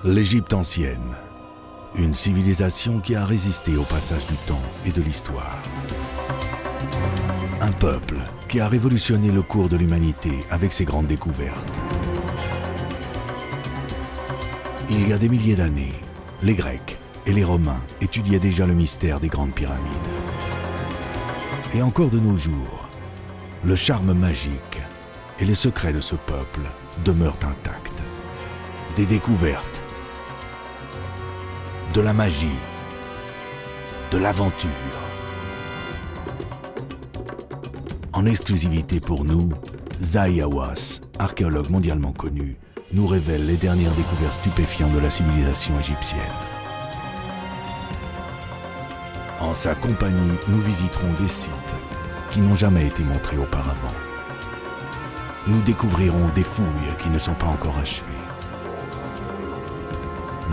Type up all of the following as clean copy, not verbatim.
L'Égypte ancienne, une civilisation qui a résisté au passage du temps et de l'histoire. Un peuple qui a révolutionné le cours de l'humanité avec ses grandes découvertes. Il y a des milliers d'années, les Grecs et les Romains étudiaient déjà le mystère des grandes pyramides. Et encore de nos jours, le charme magique et les secrets de ce peuple demeurent intacts. Des découvertes, de la magie, de l'aventure. En exclusivité pour nous, Zahi Hawass, archéologue mondialement connu, nous révèle les dernières découvertes stupéfiantes de la civilisation égyptienne. En sa compagnie, nous visiterons des sites qui n'ont jamais été montrés auparavant. Nous découvrirons des fouilles qui ne sont pas encore achevées.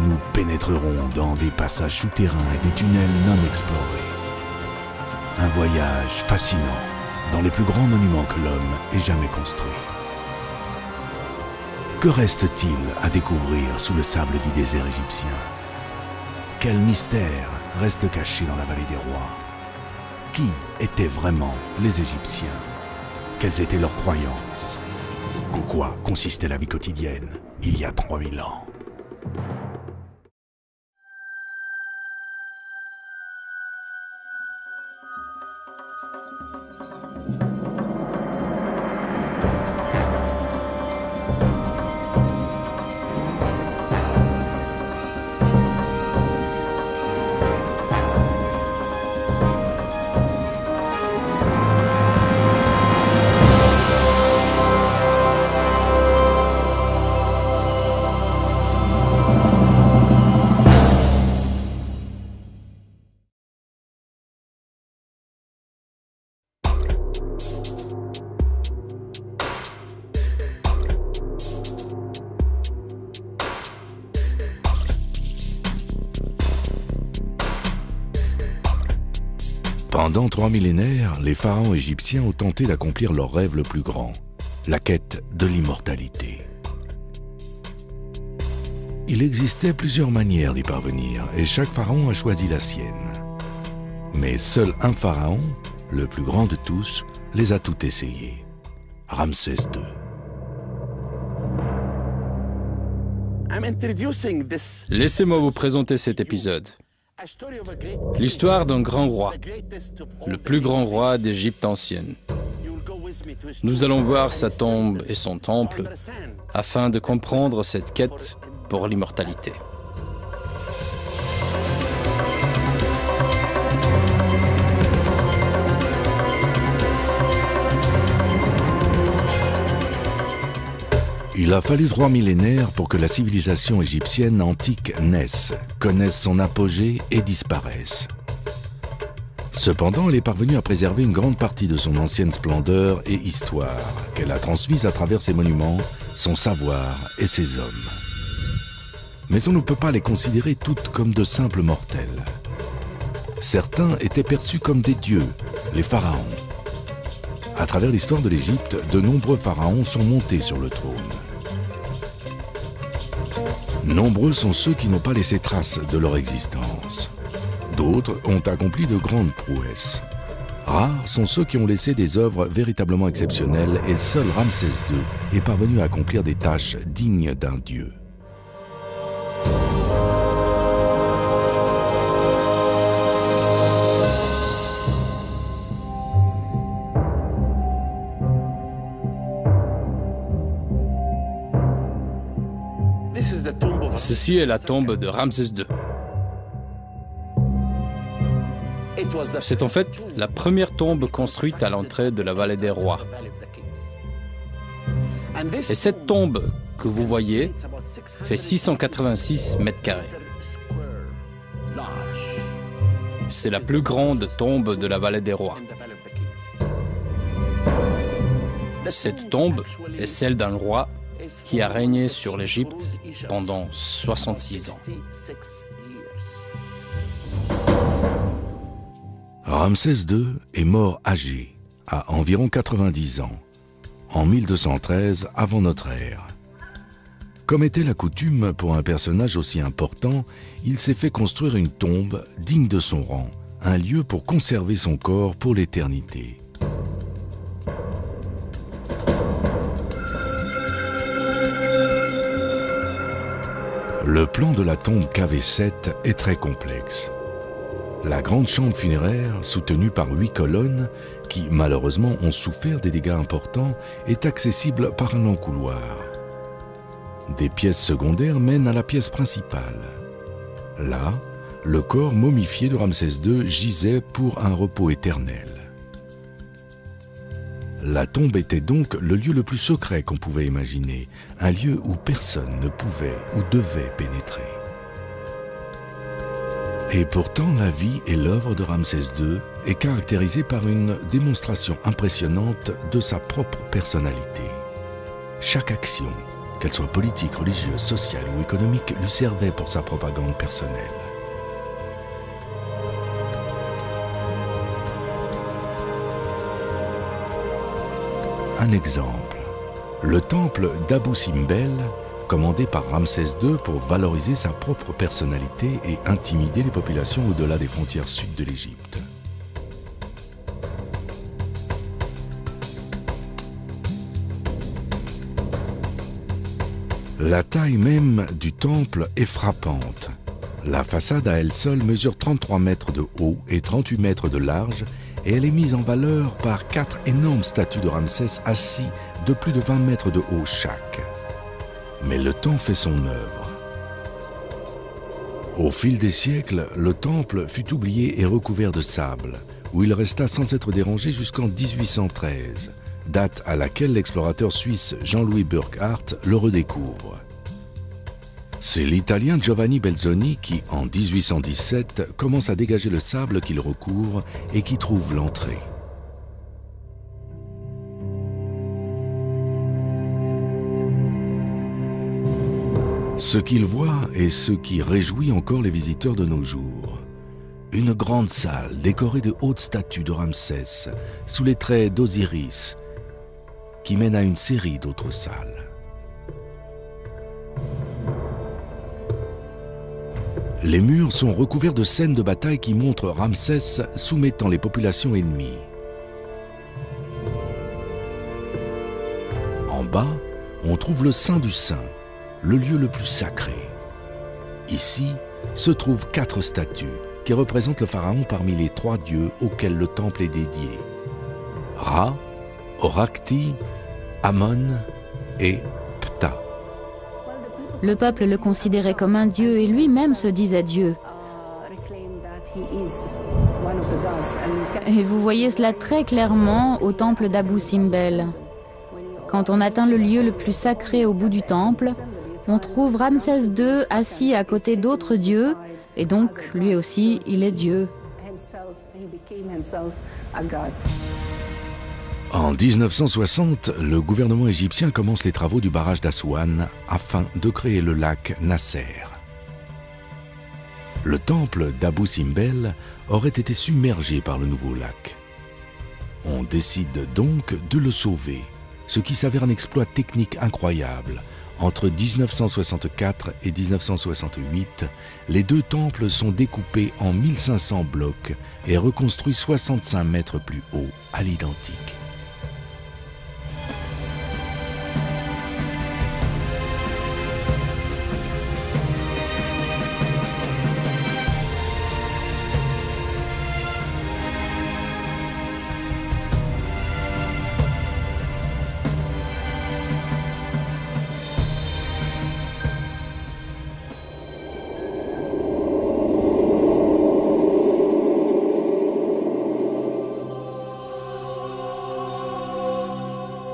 Nous pénétrerons dans des passages souterrains et des tunnels non explorés. Un voyage fascinant dans les plus grands monuments que l'homme ait jamais construits. Que reste-t-il à découvrir sous le sable du désert égyptien? Quel mystère reste caché dans la vallée des rois? Qui étaient vraiment les Égyptiens? Quelles étaient leurs croyances? En quoi consistait la vie quotidienne il y a 3000 ans? Pendant 3 millénaires, les pharaons égyptiens ont tenté d'accomplir leur rêve le plus grand, la quête de l'immortalité. Il existait plusieurs manières d'y parvenir et chaque pharaon a choisi la sienne. Mais seul un pharaon, le plus grand de tous, les a toutes essayées. Ramsès II. Laissez-moi vous présenter cet épisode. L'histoire d'un grand roi, le plus grand roi d'Égypte ancienne. Nous allons voir sa tombe et son temple afin de comprendre cette quête pour l'immortalité. Il a fallu 3 millénaires pour que la civilisation égyptienne antique naisse, connaisse son apogée et disparaisse. Cependant, elle est parvenue à préserver une grande partie de son ancienne splendeur et histoire, qu'elle a transmise à travers ses monuments, son savoir et ses hommes. Mais on ne peut pas les considérer toutes comme de simples mortels. Certains étaient perçus comme des dieux, les pharaons. À travers l'histoire de l'Égypte, de nombreux pharaons sont montés sur le trône. Nombreux sont ceux qui n'ont pas laissé trace de leur existence. D'autres ont accompli de grandes prouesses. Rares sont ceux qui ont laissé des œuvres véritablement exceptionnelles et seul Ramsès II est parvenu à accomplir des tâches dignes d'un dieu. Ceci est la tombe de Ramsès II. C'est en fait la première tombe construite à l'entrée de la vallée des rois. Et cette tombe que vous voyez fait 686 mètres carrés. C'est la plus grande tombe de la vallée des rois. Cette tombe est celle d'un roi qui a régné sur l'Égypte pendant 66 ans. Ramsès II est mort âgé, à environ 90 ans, en 1213 avant notre ère. Comme était la coutume pour un personnage aussi important, il s'est fait construire une tombe digne de son rang, un lieu pour conserver son corps pour l'éternité. Le plan de la tombe KV7 est très complexe. La grande chambre funéraire, soutenue par 8 colonnes, qui malheureusement ont souffert des dégâts importants, est accessible par un long couloir. Des pièces secondaires mènent à la pièce principale. Là, le corps momifié de Ramsès II gisait pour un repos éternel. La tombe était donc le lieu le plus secret qu'on pouvait imaginer, un lieu où personne ne pouvait ou devait pénétrer. Et pourtant, la vie et l'œuvre de Ramsès II est caractérisée par une démonstration impressionnante de sa propre personnalité. Chaque action, qu'elle soit politique, religieuse, sociale ou économique, lui servait pour sa propagande personnelle. Un exemple, le temple d'Abou Simbel, commandé par Ramsès II pour valoriser sa propre personnalité et intimider les populations au-delà des frontières sud de l'Égypte. La taille même du temple est frappante. La façade à elle seule mesure 33 mètres de haut et 38 mètres de large, et elle est mise en valeur par 4 énormes statues de Ramsès assis de plus de 20 mètres de haut chaque. Mais le temps fait son œuvre. Au fil des siècles, le temple fut oublié et recouvert de sable, où il resta sans être dérangé jusqu'en 1813, date à laquelle l'explorateur suisse Jean-Louis Burckhardt le redécouvre. C'est l'Italien Giovanni Belzoni qui, en 1817, commence à dégager le sable qu'il recouvre et qui trouve l'entrée. Ce qu'il voit est ce qui réjouit encore les visiteurs de nos jours. Une grande salle décorée de hautes statues de Ramsès, sous les traits d'Osiris, qui mène à une série d'autres salles. Les murs sont recouverts de scènes de bataille qui montrent Ramsès soumettant les populations ennemies. En bas, on trouve le Saint du Saint, le lieu le plus sacré. Ici se trouvent 4 statues qui représentent le pharaon parmi les 3 dieux auxquels le temple est dédié. Ra, Orakti, Amon et Ptah. Le peuple le considérait comme un dieu et lui-même se disait Dieu. Et vous voyez cela très clairement au temple d'Abou Simbel. Quand on atteint le lieu le plus sacré au bout du temple, on trouve Ramsès II assis à côté d'autres dieux, et donc lui aussi, il est Dieu. En 1960, le gouvernement égyptien commence les travaux du barrage d'Assouan afin de créer le lac Nasser. Le temple d'Abou Simbel aurait été submergé par le nouveau lac. On décide donc de le sauver, ce qui s'avère un exploit technique incroyable. Entre 1964 et 1968, les 2 temples sont découpés en 1500 blocs et reconstruits 65 mètres plus haut à l'identique.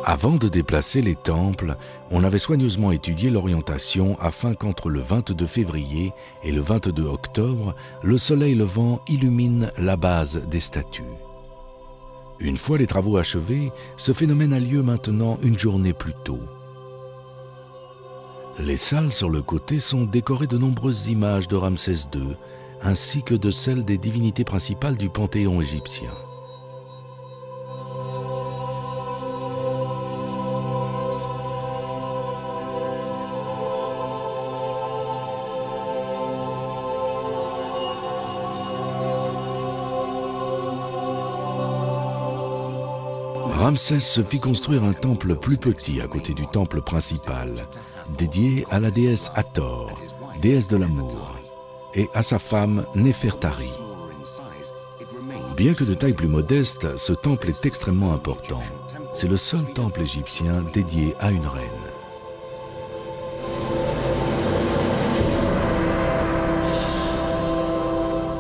Avant de déplacer les temples, on avait soigneusement étudié l'orientation afin qu'entre le 22 février et le 22 octobre, le soleil levant illumine la base des statues. Une fois les travaux achevés, ce phénomène a lieu maintenant une journée plus tôt. Les salles sur le côté sont décorées de nombreuses images de Ramsès II, ainsi que de celles des divinités principales du panthéon égyptien. Ramsès se fit construire un temple plus petit à côté du temple principal, dédié à la déesse Hathor, déesse de l'amour, et à sa femme Néfertari. Bien que de taille plus modeste, ce temple est extrêmement important. C'est le seul temple égyptien dédié à une reine.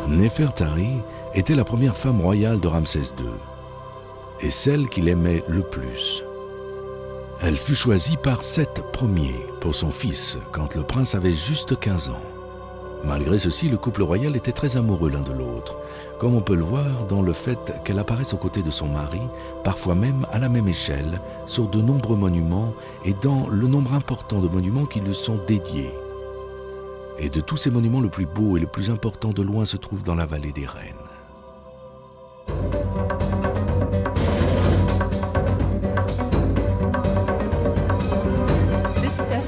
Néfertari était la première femme royale de Ramsès II et celle qu'il aimait le plus. Elle fut choisie par Seth Ier pour son fils quand le prince avait juste 15 ans. Malgré ceci, le couple royal était très amoureux l'un de l'autre, comme on peut le voir dans le fait qu'elle apparaisse aux côtés de son mari, parfois même à la même échelle, sur de nombreux monuments et dans le nombre important de monuments qui lui sont dédiés. Et de tous ces monuments, le plus beau et le plus important de loin se trouve dans la vallée des Reines.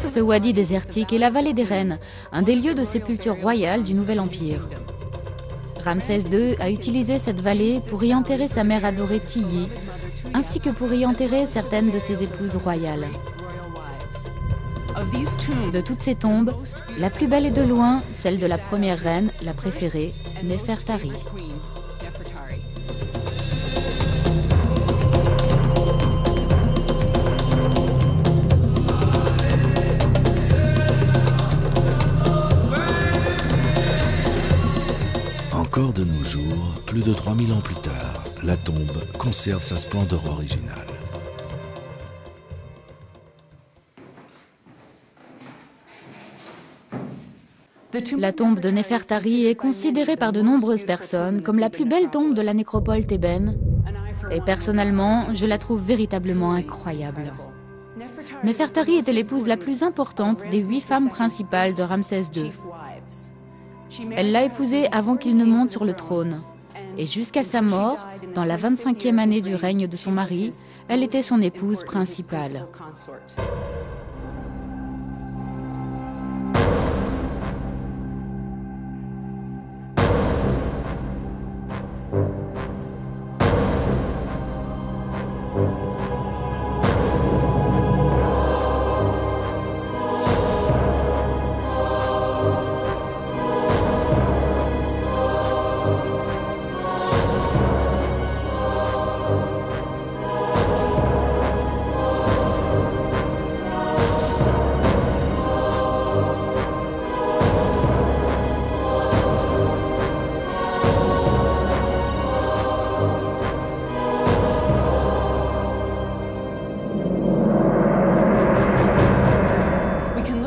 Ce wadi désertique est la vallée des Reines, un des lieux de sépulture royale du Nouvel Empire. Ramsès II a utilisé cette vallée pour y enterrer sa mère adorée Tiye, ainsi que pour y enterrer certaines de ses épouses royales. De toutes ces tombes, la plus belle est de loin celle de la première reine, la préférée, Néfertari. Encore de nos jours, plus de 3000 ans plus tard, la tombe conserve sa splendeur originale. La tombe de Néfertari est considérée par de nombreuses personnes comme la plus belle tombe de la nécropole thébaine. Et personnellement, je la trouve véritablement incroyable. Néfertari était l'épouse la plus importante des 8 femmes principales de Ramsès II. Elle l'a épousé avant qu'il ne monte sur le trône. Et jusqu'à sa mort, dans la 25e année du règne de son mari, elle était son épouse principale.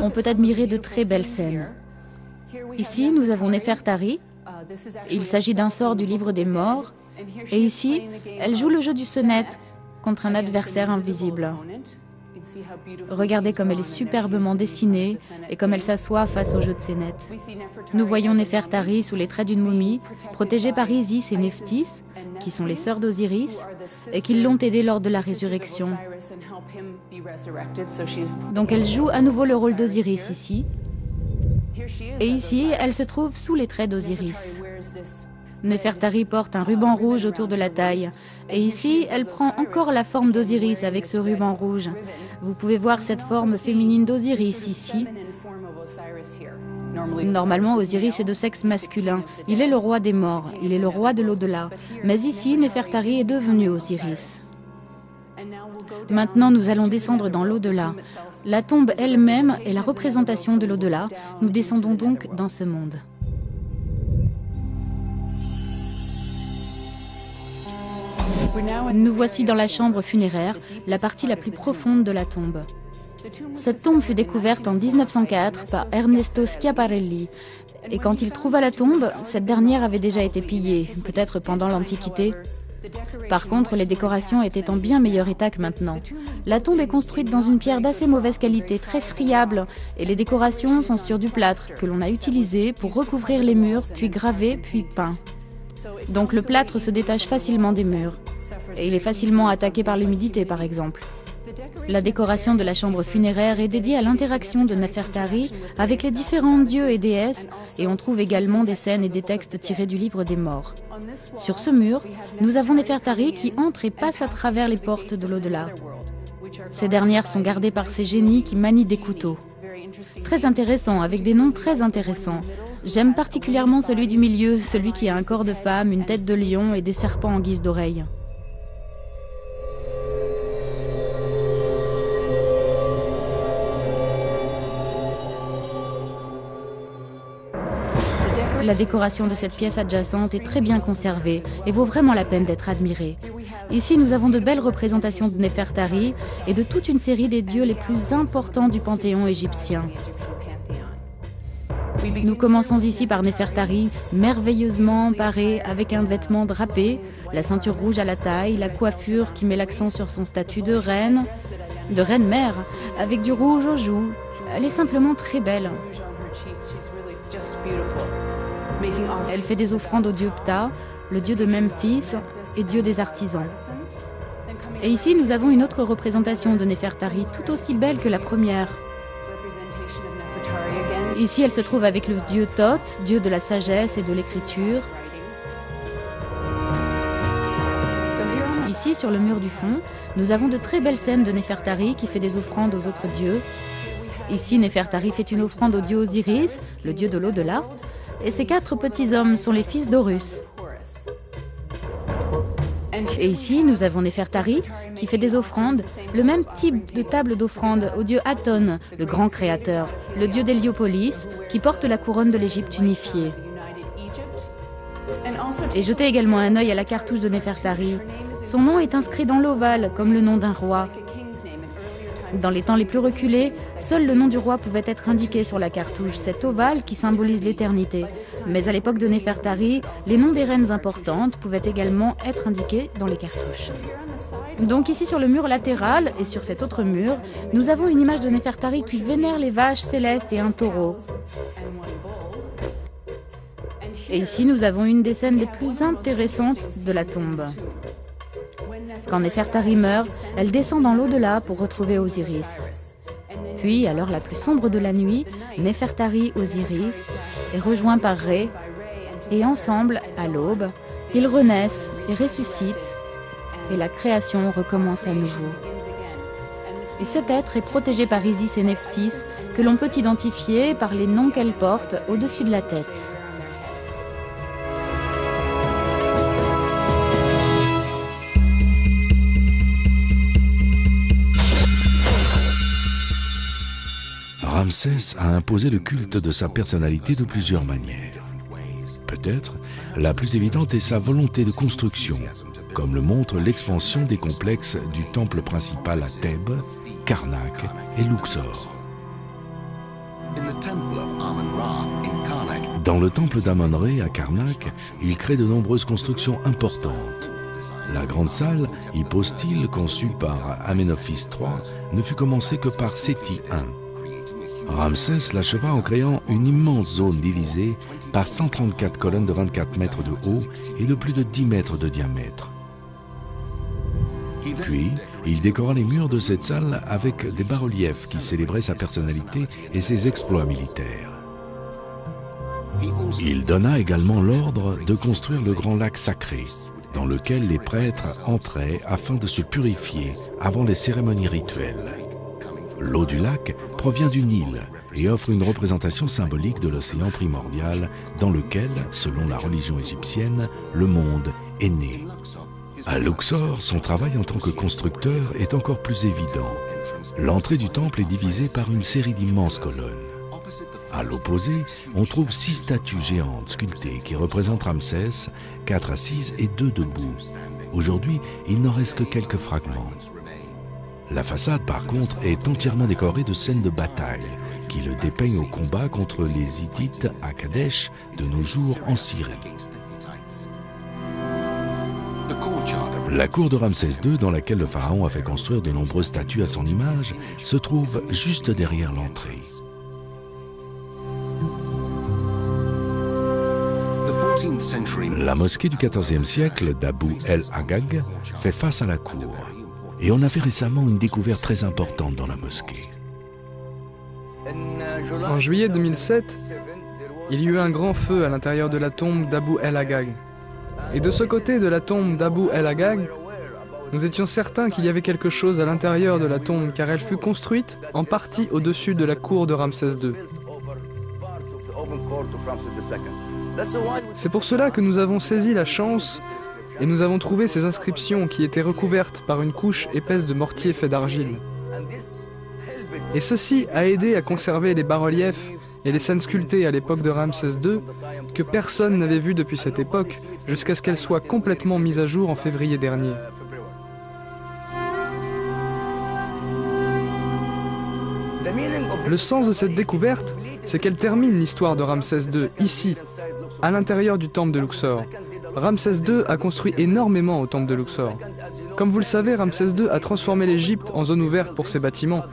On peut admirer de très belles scènes. Ici, nous avons Néfertari. Il s'agit d'un sort du livre des morts. Et ici, elle joue le jeu du sonnette contre un adversaire invisible. Regardez comme elle est superbement dessinée et comme elle s'assoit face au jeu de sonnette. Nous voyons Néfertari sous les traits d'une momie, protégée par Isis et Nephthys, qui sont les sœurs d'Osiris, et qui l'ont aidée lors de la résurrection. Donc elle joue à nouveau le rôle d'Osiris ici. Et ici, elle se trouve sous les traits d'Osiris. Néfertari porte un ruban rouge autour de la taille. Et ici, elle prend encore la forme d'Osiris avec ce ruban rouge. Vous pouvez voir cette forme féminine d'Osiris ici. Normalement, Osiris est de sexe masculin. Il est le roi des morts, il est le roi de l'au-delà. Mais ici, Néfertari est devenu Osiris. Maintenant, nous allons descendre dans l'au-delà. La tombe elle-même est la représentation de l'au-delà. Nous descendons donc dans ce monde. Nous voici dans la chambre funéraire, la partie la plus profonde de la tombe. Cette tombe fut découverte en 1904 par Ernesto Schiaparelli. Et quand il trouva la tombe, cette dernière avait déjà été pillée, peut-être pendant l'Antiquité. Par contre, les décorations étaient en bien meilleur état que maintenant. La tombe est construite dans une pierre d'assez mauvaise qualité, très friable, et les décorations sont sur du plâtre que l'on a utilisé pour recouvrir les murs, puis gravé, puis peint. Donc le plâtre se détache facilement des murs. Et il est facilement attaqué par l'humidité, par exemple. La décoration de la chambre funéraire est dédiée à l'interaction de Nefertari avec les différents dieux et déesses, et on trouve également des scènes et des textes tirés du livre des morts. Sur ce mur, nous avons Nefertari qui entre et passe à travers les portes de l'au-delà. Ces dernières sont gardées par ces génies qui manient des couteaux. Très intéressant, avec des noms très intéressants. J'aime particulièrement celui du milieu, celui qui a un corps de femme, une tête de lion et des serpents en guise d'oreilles. La décoration de cette pièce adjacente est très bien conservée et vaut vraiment la peine d'être admirée. Ici, nous avons de belles représentations de Nefertari et de toute une série des dieux les plus importants du panthéon égyptien. Nous commençons ici par Nefertari, merveilleusement parée avec un vêtement drapé, la ceinture rouge à la taille, la coiffure qui met l'accent sur son statut de reine-mère, avec du rouge aux joues. Elle est simplement très belle. Elle fait des offrandes au dieu Ptah, le dieu de Memphis et dieu des artisans. Et ici, nous avons une autre représentation de Nefertari, tout aussi belle que la première. Ici, elle se trouve avec le dieu Thoth, dieu de la sagesse et de l'écriture. Ici, sur le mur du fond, nous avons de très belles scènes de Nefertari qui fait des offrandes aux autres dieux. Ici, Nefertari fait une offrande au dieu Osiris, le dieu de l'au-delà. Et ces 4 petits hommes sont les fils d'Horus. Et ici, nous avons Nefertari qui fait des offrandes, le même type de table d'offrande au dieu Aton, le grand créateur, le dieu d'Héliopolis, qui porte la couronne de l'Égypte unifiée. Et jetez également un œil à la cartouche de Nefertari. Son nom est inscrit dans l'ovale, comme le nom d'un roi. Dans les temps les plus reculés, seul le nom du roi pouvait être indiqué sur la cartouche, cet ovale qui symbolise l'éternité. Mais à l'époque de Nefertari, les noms des reines importantes pouvaient également être indiqués dans les cartouches. Donc ici sur le mur latéral et sur cet autre mur, nous avons une image de Nefertari qui vénère les vaches célestes et un taureau. Et ici nous avons une des scènes les plus intéressantes de la tombe. Quand Nefertari meurt, elle descend dans l'au-delà pour retrouver Osiris. Puis, à l'heure la plus sombre de la nuit, Nefertari, Osiris est rejoint par Ré, et ensemble, à l'aube, ils renaissent et ressuscitent, et la création recommence à nouveau. Et cet être est protégé par Isis et Nephthys, que l'on peut identifier par les noms qu'elle porte au-dessus de la tête. Ramsès a imposé le culte de sa personnalité de plusieurs manières. Peut-être la plus évidente est sa volonté de construction, comme le montre l'expansion des complexes du temple principal à Thèbes, Karnak et Luxor. Dans le temple d'Amon-Ré à Karnak, il crée de nombreuses constructions importantes. La grande salle, hypostyle, conçue par Amenophis III, ne fut commencée que par Séti I. Ramsès l'acheva en créant une immense zone divisée par 134 colonnes de 24 mètres de haut et de plus de 10 mètres de diamètre. Puis, il décora les murs de cette salle avec des bas-reliefs qui célébraient sa personnalité et ses exploits militaires. Il donna également l'ordre de construire le grand lac sacré, dans lequel les prêtres entraient afin de se purifier avant les cérémonies rituelles. L'eau du lac provient du Nil et offre une représentation symbolique de l'océan primordial dans lequel, selon la religion égyptienne, le monde est né. À Luxor, son travail en tant que constructeur est encore plus évident. L'entrée du temple est divisée par une série d'immenses colonnes. À l'opposé, on trouve 6 statues géantes sculptées qui représentent Ramsès, 4 assises et 2 debout. Aujourd'hui, il n'en reste que quelques fragments. La façade, par contre, est entièrement décorée de scènes de bataille qui le dépeignent au combat contre les Hittites à Kadesh, de nos jours en Syrie. La cour de Ramsès II, dans laquelle le pharaon a fait construire de nombreuses statues à son image, se trouve juste derrière l'entrée. La mosquée du XIVe siècle d'Abou el-Hagag fait face à la cour. Et on a fait récemment une découverte très importante dans la mosquée. En juillet 2007, il y eut un grand feu à l'intérieur de la tombe d'Abu el-Haggag. Et de ce côté de la tombe d'Abu el-Haggag, nous étions certains qu'il y avait quelque chose à l'intérieur de la tombe car elle fut construite en partie au-dessus de la cour de Ramsès II. C'est pour cela que nous avons saisi la chance et nous avons trouvé ces inscriptions qui étaient recouvertes par une couche épaisse de mortier fait d'argile. Et ceci a aidé à conserver les bas-reliefs et les scènes sculptées à l'époque de Ramsès II que personne n'avait vu depuis cette époque jusqu'à ce qu'elles soient complètement mises à jour en février dernier. Le sens de cette découverte, c'est qu'elle termine l'histoire de Ramsès II ici, à l'intérieur du temple de Luxor. Ramsès II a construit énormément au temple de Luxor. Comme vous le savez, Ramsès II a transformé l'Égypte en zone ouverte pour ses bâtiments,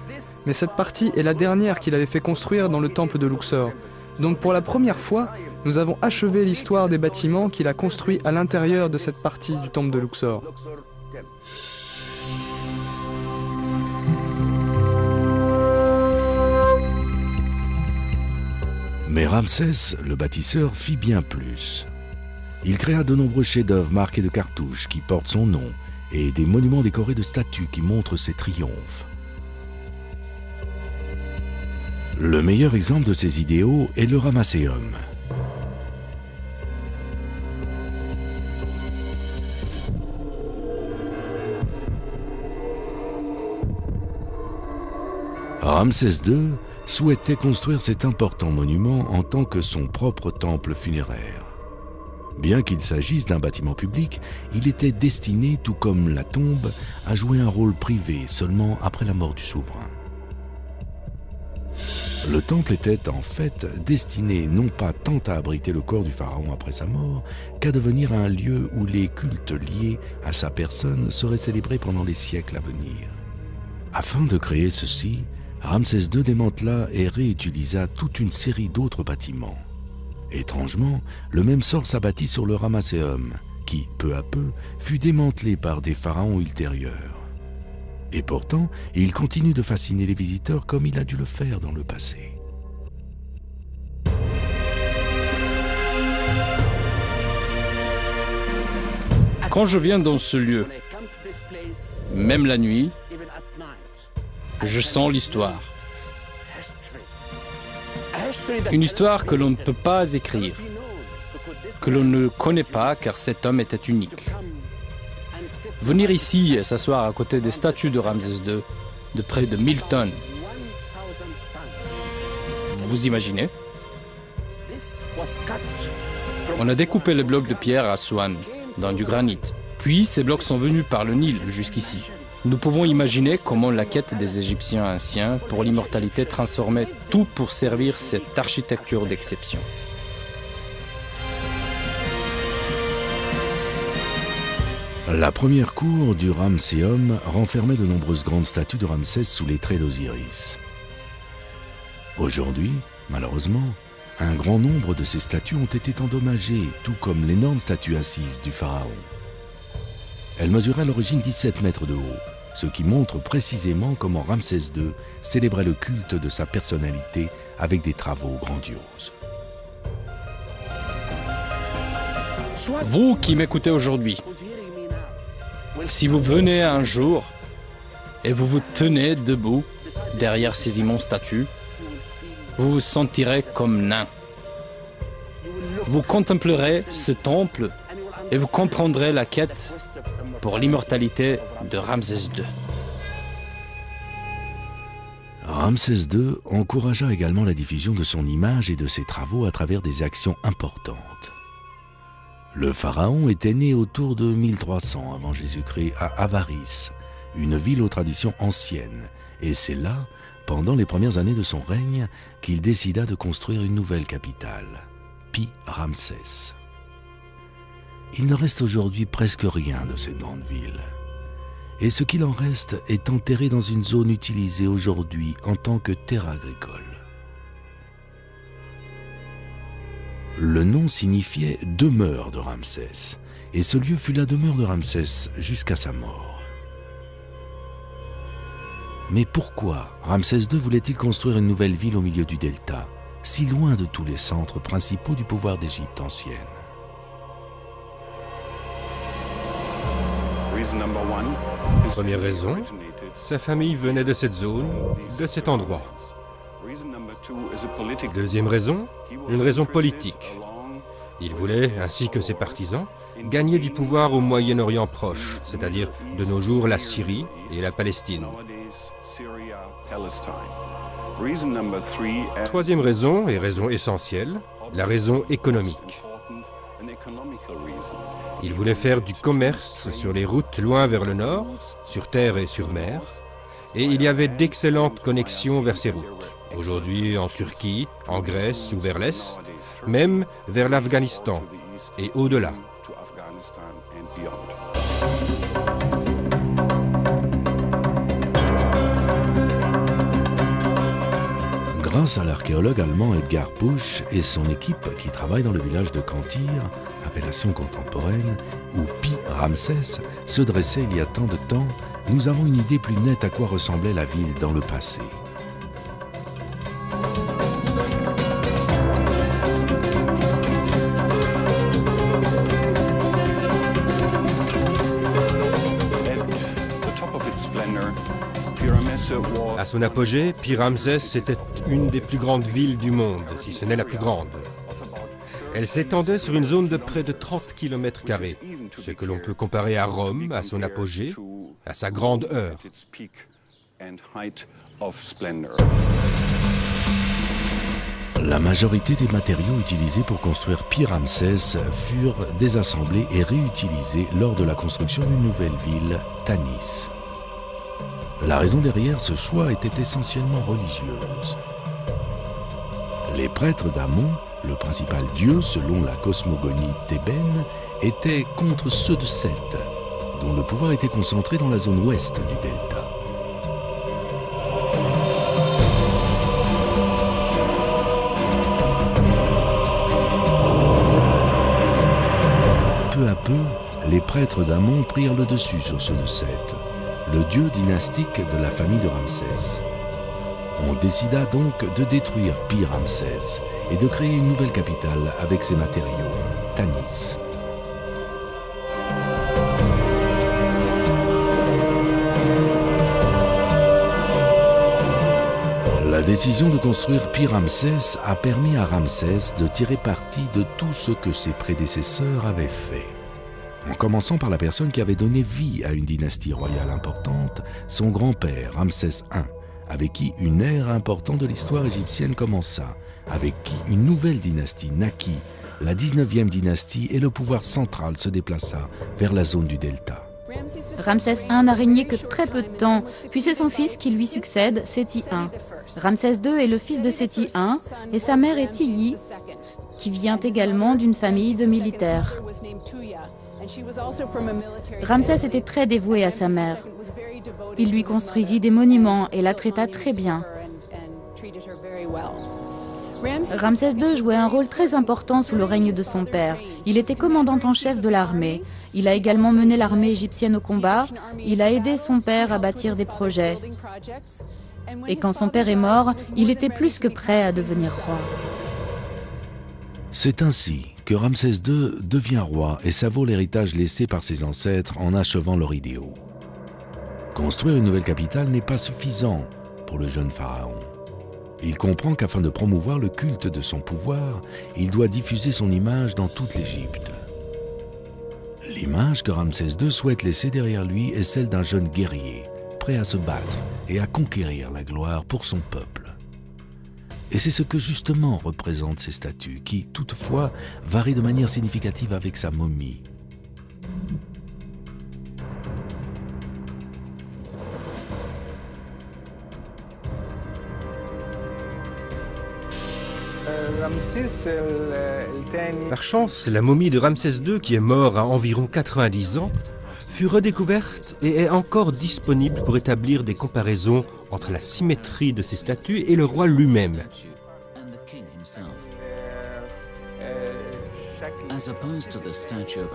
mais cette partie est la dernière qu'il avait fait construire dans le temple de Luxor. Donc pour la première fois, nous avons achevé l'histoire des bâtiments qu'il a construits à l'intérieur de cette partie du temple de Luxor. Mais Ramsès, le bâtisseur, fit bien plus. Il créa de nombreux chefs-d'œuvre marqués de cartouches qui portent son nom et des monuments décorés de statues qui montrent ses triomphes. Le meilleur exemple de ces idéaux est le Ramesséum. Ramsès II souhaitait construire cet important monument en tant que son propre temple funéraire. Bien qu'il s'agisse d'un bâtiment public, il était destiné, tout comme la tombe, à jouer un rôle privé seulement après la mort du souverain. Le temple était en fait destiné non pas tant à abriter le corps du pharaon après sa mort, qu'à devenir un lieu où les cultes liés à sa personne seraient célébrés pendant les siècles à venir. Afin de créer ceci, Ramsès II démantela et réutilisa toute une série d'autres bâtiments. Étrangement, le même sort s'abattit sur le Ramesséum, qui, peu à peu, fut démantelé par des pharaons ultérieurs. Et pourtant, il continue de fasciner les visiteurs comme il a dû le faire dans le passé. Quand je viens dans ce lieu, même la nuit, je sens l'histoire. Une histoire que l'on ne peut pas écrire, que l'on ne connaît pas car cet homme était unique. Venir ici et s'asseoir à côté des statues de Ramsès II de près de 1000 tonnes, vous imaginez? On a découpé les blocs de pierre à Aswan, dans du granit. Puis ces blocs sont venus par le Nil jusqu'ici. Nous pouvons imaginer comment la quête des Égyptiens anciens pour l'immortalité transformait tout pour servir cette architecture d'exception. La première cour du Ramesséum renfermait de nombreuses grandes statues de Ramsès sous les traits d'Osiris. Aujourd'hui, malheureusement, un grand nombre de ces statues ont été endommagées, tout comme l'énorme statue assise du pharaon. Elle mesurait à l'origine 17 mètres de haut, ce qui montre précisément comment Ramsès II célébrait le culte de sa personnalité avec des travaux grandioses. Vous qui m'écoutez aujourd'hui, si vous venez un jour et vous vous tenez debout derrière ces immenses statues, vous vous sentirez comme nain. Vous contemplerez ce temple et vous comprendrez la quête pour l'immortalité de Ramsès II. Ramsès II encouragea également la diffusion de son image et de ses travaux à travers des actions importantes. Le pharaon était né autour de 1300 avant Jésus-Christ à Avaris, une ville aux traditions anciennes, et c'est là, pendant les premières années de son règne, qu'il décida de construire une nouvelle capitale, Pi-Ramsès. Il ne reste aujourd'hui presque rien de cette grande ville. Et ce qu'il en reste est enterré dans une zone utilisée aujourd'hui en tant que terre agricole. Le nom signifiait « demeure de Ramsès » et ce lieu fut la demeure de Ramsès jusqu'à sa mort. Mais pourquoi Ramsès II voulait-il construire une nouvelle ville au milieu du delta, si loin de tous les centres principaux du pouvoir d'Égypte ancienne? Première raison, sa famille venait de cette zone, de cet endroit. Deuxième raison, une raison politique. Il voulait, ainsi que ses partisans, gagner du pouvoir au Moyen-Orient proche, c'est-à-dire de nos jours la Syrie et la Palestine. Troisième raison, et raison essentielle, la raison économique. Il voulait faire du commerce sur les routes loin vers le nord, sur terre et sur mer, et il y avait d'excellentes connexions vers ces routes. Aujourd'hui en Turquie, en Grèce ou vers l'Est, même vers l'Afghanistan et au-delà. Grâce à l'archéologue allemand Edgar Pusch et son équipe qui travaille dans le village de Cantyr, appellation contemporaine, où Pi-Ramsès se dressait il y a tant de temps, nous avons une idée plus nette à quoi ressemblait la ville dans le passé. À son apogée, Pi-Ramsès était une des plus grandes villes du monde, si ce n'est la plus grande. Elle s'étendait sur une zone de près de 30 km², ce que l'on peut comparer à Rome, à son apogée, à sa grande heure. La majorité des matériaux utilisés pour construire Pi-Ramsès furent désassemblés et réutilisés lors de la construction d'une nouvelle ville, Tanis. La raison derrière ce choix était essentiellement religieuse. Les prêtres d'Amon, le principal dieu selon la cosmogonie thébaine, étaient contre ceux de Seth, dont le pouvoir était concentré dans la zone ouest du delta. Peu à peu, les prêtres d'Amon prirent le dessus sur ceux de Seth, le dieu dynastique de la famille de Ramsès. On décida donc de détruire Pi-Ramsès et de créer une nouvelle capitale avec ses matériaux, Tanis. La décision de construire Pi-Ramsès a permis à Ramsès de tirer parti de tout ce que ses prédécesseurs avaient fait. En commençant par la personne qui avait donné vie à une dynastie royale importante, son grand-père, Ramsès I, avec qui une ère importante de l'histoire égyptienne commença, avec qui une nouvelle dynastie naquit, la 19e dynastie, et le pouvoir central se déplaça vers la zone du delta. Ramsès I n'a régné que très peu de temps, puis c'est son fils qui lui succède, Séti I. Ramsès II est le fils de Séti I et sa mère est Tiyi, qui vient également d'une famille de militaires. Ramsès était très dévoué à sa mère. Il lui construisit des monuments et la traita très bien. Ramsès II jouait un rôle très important sous le règne de son père. Il était commandant en chef de l'armée. Il a également mené l'armée égyptienne au combat. Il a aidé son père à bâtir des projets. Et quand son père est mort, il était plus que prêt à devenir roi. C'est ainsi que Ramsès II devient roi et savoure l'héritage laissé par ses ancêtres en achevant leur idéaux. Construire une nouvelle capitale n'est pas suffisant pour le jeune pharaon. Il comprend qu'afin de promouvoir le culte de son pouvoir, il doit diffuser son image dans toute l'Égypte. L'image que Ramsès II souhaite laisser derrière lui est celle d'un jeune guerrier, prêt à se battre et à conquérir la gloire pour son peuple. Et c'est ce que justement représentent ces statues, qui, toutefois, varient de manière significative avec sa momie. Par chance, la momie de Ramsès II, qui est mort à environ 90 ans, fut redécouverte et est encore disponible pour établir des comparaisons entre la symétrie de ces statues et le roi lui-même.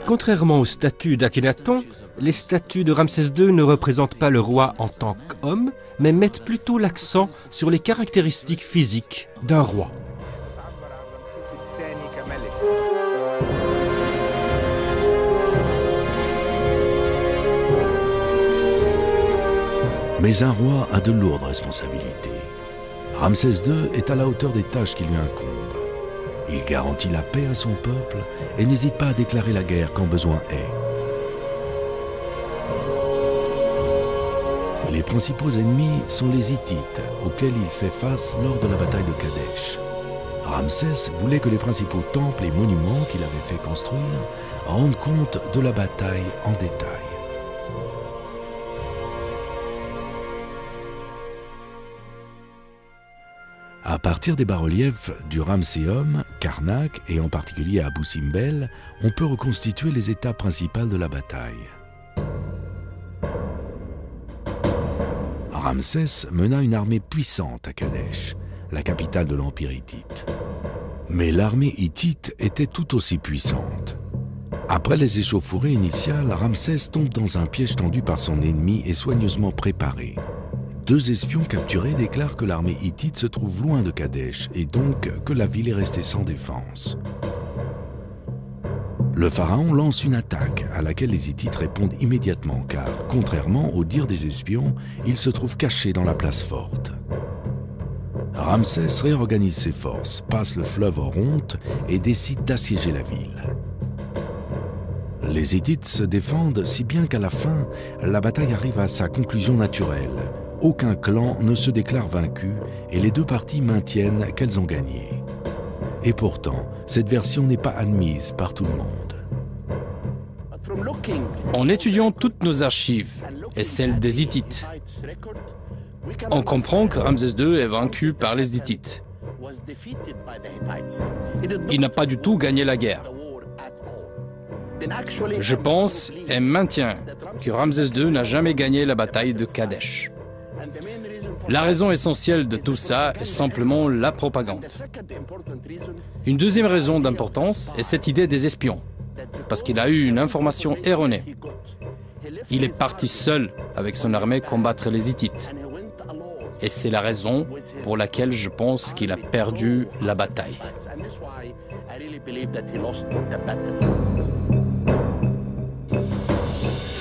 Contrairement aux statues d'Akhenaton, les statues de Ramsès II ne représentent pas le roi en tant qu'homme, mais mettent plutôt l'accent sur les caractéristiques physiques d'un roi. Mais un roi a de lourdes responsabilités. Ramsès II est à la hauteur des tâches qui lui incombent. Il garantit la paix à son peuple et n'hésite pas à déclarer la guerre quand besoin est. Les principaux ennemis sont les Hittites, auxquels il fait face lors de la bataille de Kadesh. Ramsès voulait que les principaux temples et monuments qu'il avait fait construire rendent compte de la bataille en détail. À partir des bas-reliefs du Ramséum, Karnak et en particulier Abou Simbel, on peut reconstituer les étapes principales de la bataille. Ramsès mena une armée puissante à Kadesh, la capitale de l'Empire hittite. Mais l'armée hittite était tout aussi puissante. Après les échauffourées initiales, Ramsès tombe dans un piège tendu par son ennemi et soigneusement préparé. 2 espions capturés déclarent que l'armée hittite se trouve loin de Kadesh et donc que la ville est restée sans défense. Le pharaon lance une attaque à laquelle les Hittites répondent immédiatement car, contrairement au dire des espions, ils se trouvent cachés dans la place forte. Ramsès réorganise ses forces, passe le fleuve Oronte et décide d'assiéger la ville. Les Hittites se défendent si bien qu'à la fin, la bataille arrive à sa conclusion naturelle. Aucun clan ne se déclare vaincu et les 2 parties maintiennent qu'elles ont gagné. Et pourtant, cette version n'est pas admise par tout le monde. En étudiant toutes nos archives et celles des Hittites, on comprend que Ramsès II est vaincu par les Hittites. Il n'a pas du tout gagné la guerre. Je pense et maintiens que Ramsès II n'a jamais gagné la bataille de Kadesh. La raison essentielle de tout ça est simplement la propagande. Une deuxième raison d'importance est cette idée des espions, parce qu'il a eu une information erronée. Il est parti seul avec son armée combattre les Hittites. Et c'est la raison pour laquelle je pense qu'il a perdu la bataille.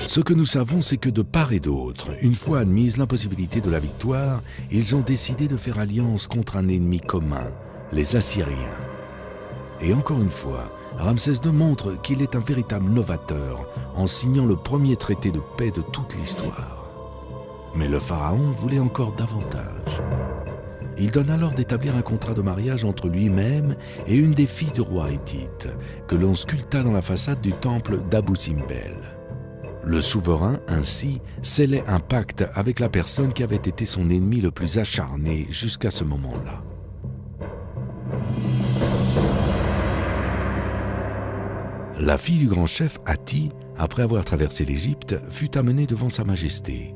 Ce que nous savons, c'est que de part et d'autre, une fois admise l'impossibilité de la victoire, ils ont décidé de faire alliance contre un ennemi commun, les Assyriens. Et encore une fois, Ramsès II montre qu'il est un véritable novateur en signant le premier traité de paix de toute l'histoire. Mais le pharaon voulait encore davantage. Il donne alors d'établir un contrat de mariage entre lui-même et une des filles du roi hittite, que l'on sculpta dans la façade du temple d'Abou Simbel. Le souverain, ainsi, scellait un pacte avec la personne qui avait été son ennemi le plus acharné jusqu'à ce moment-là. La fille du grand chef, Hatti, après avoir traversé l'Égypte, fut amenée devant Sa Majesté.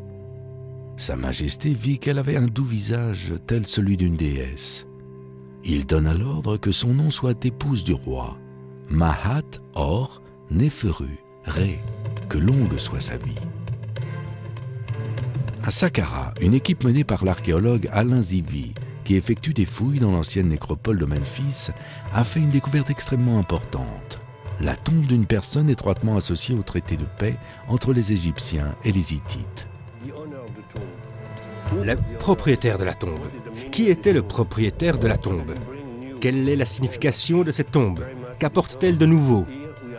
Sa Majesté vit qu'elle avait un doux visage tel celui d'une déesse. Il donna l'ordre que son nom soit épouse du roi, Mahat Or Neferu Ré, que longue soit sa vie. À Saqqara, une équipe menée par l'archéologue Alain Zivi, qui effectue des fouilles dans l'ancienne nécropole de Memphis, a fait une découverte extrêmement importante. La tombe d'une personne étroitement associée au traité de paix entre les Égyptiens et les Hittites. Le propriétaire de la tombe. Qui était le propriétaire de la tombe? Quelle est la signification de cette tombe? Qu'apporte-t-elle de nouveau?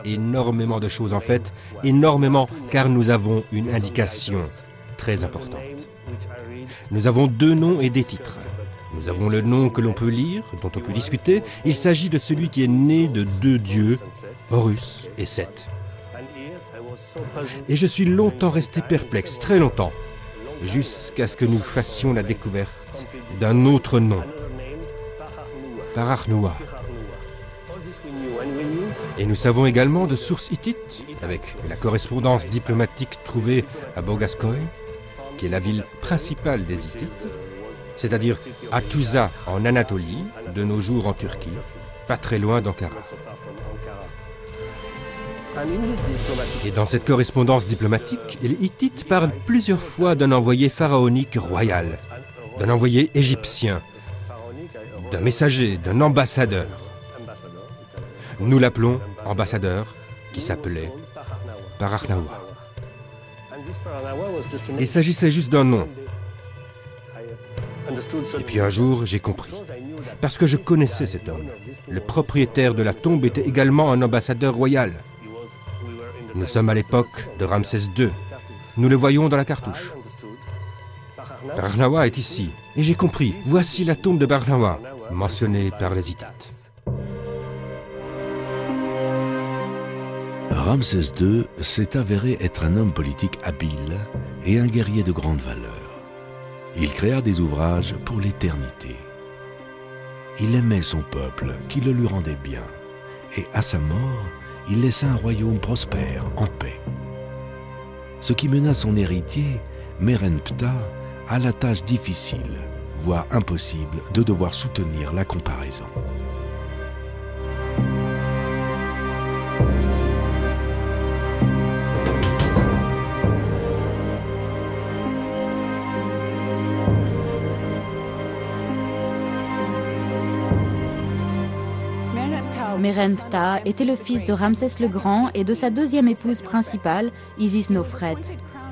Énormément de choses en fait, énormément, car nous avons une indication très importante. Nous avons 2 noms et des titres. Nous avons le nom que l'on peut lire, dont on peut discuter. Il s'agit de celui qui est né de 2 dieux, Horus et Seth. Et je suis longtemps resté perplexe, très longtemps, jusqu'à ce que nous fassions la découverte d'un autre nom, Parakhnoua. Et nous savons également de sources hittites, avec la correspondance diplomatique trouvée à Bogaskoy, qui est la ville principale des Hittites, c'est-à-dire à Tuza en Anatolie, de nos jours en Turquie, pas très loin d'Ankara. Et dans cette correspondance diplomatique, les Hittites parlent plusieurs fois d'un envoyé pharaonique royal, d'un envoyé égyptien, d'un messager, d'un ambassadeur. Nous l'appelons ambassadeur, qui s'appelait Paraknawa. Il s'agissait juste d'un nom. Et puis un jour, j'ai compris. Parce que je connaissais cet homme. Le propriétaire de la tombe était également un ambassadeur royal. Nous sommes à l'époque de Ramsès II. Nous le voyons dans la cartouche. Paraknawa est ici. Et j'ai compris. Voici la tombe de Paraknawa, mentionnée par les Hittites. Ramsès II s'est avéré être un homme politique habile et un guerrier de grande valeur. Il créa des ouvrages pour l'éternité. Il aimait son peuple, qui le lui rendait bien, et à sa mort, il laissa un royaume prospère, en paix. Ce qui mena son héritier, Merenptah, à la tâche difficile, voire impossible, de devoir soutenir la comparaison. Merenptah était le fils de Ramsès le Grand et de sa deuxième épouse principale, Isis-Nofret.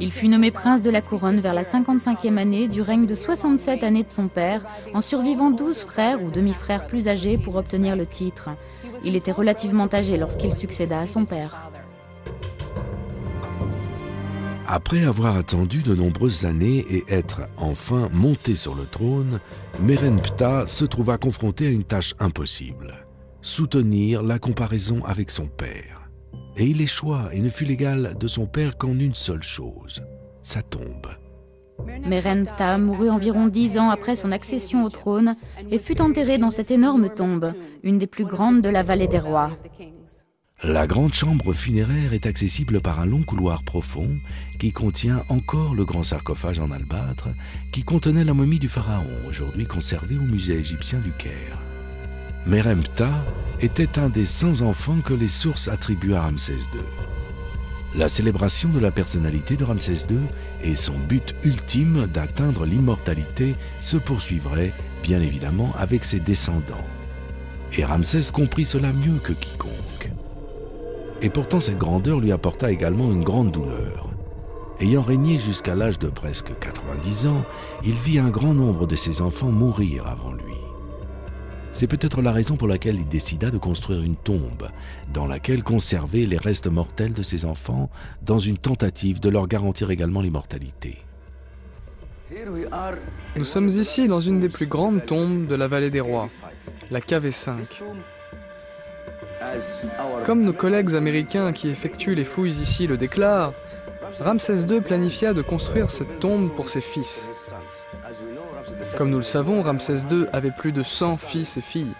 Il fut nommé prince de la couronne vers la 55e année du règne de 67 années de son père, en survivant 12 frères ou demi-frères plus âgés pour obtenir le titre. Il était relativement âgé lorsqu'il succéda à son père. Après avoir attendu de nombreuses années et être enfin monté sur le trône, Merenptah se trouva confronté à une tâche impossible. Soutenir la comparaison avec son père. Et il échoua et ne fut l'égal de son père qu'en une seule chose, sa tombe. Merenptah mourut environ 10 ans après son accession au trône et fut enterré dans cette énorme tombe, une des plus grandes de la vallée des rois. La grande chambre funéraire est accessible par un long couloir profond qui contient encore le grand sarcophage en albâtre qui contenait la momie du pharaon, aujourd'hui conservée au musée égyptien du Caire. Merenptah était un des 100 enfants que les sources attribuent à Ramsès II. La célébration de la personnalité de Ramsès II et son but ultime d'atteindre l'immortalité se poursuivrait, bien évidemment, avec ses descendants. Et Ramsès comprit cela mieux que quiconque. Et pourtant, cette grandeur lui apporta également une grande douleur. Ayant régné jusqu'à l'âge de presque 90 ans, il vit un grand nombre de ses enfants mourir avant lui. C'est peut-être la raison pour laquelle il décida de construire une tombe dans laquelle conserver les restes mortels de ses enfants dans une tentative de leur garantir également l'immortalité. Nous sommes ici dans une des plus grandes tombes de la vallée des rois, la KV5. Comme nos collègues américains qui effectuent les fouilles ici le déclarent, Ramsès II planifia de construire cette tombe pour ses fils. Comme nous le savons, Ramsès II avait plus de 100 fils et filles.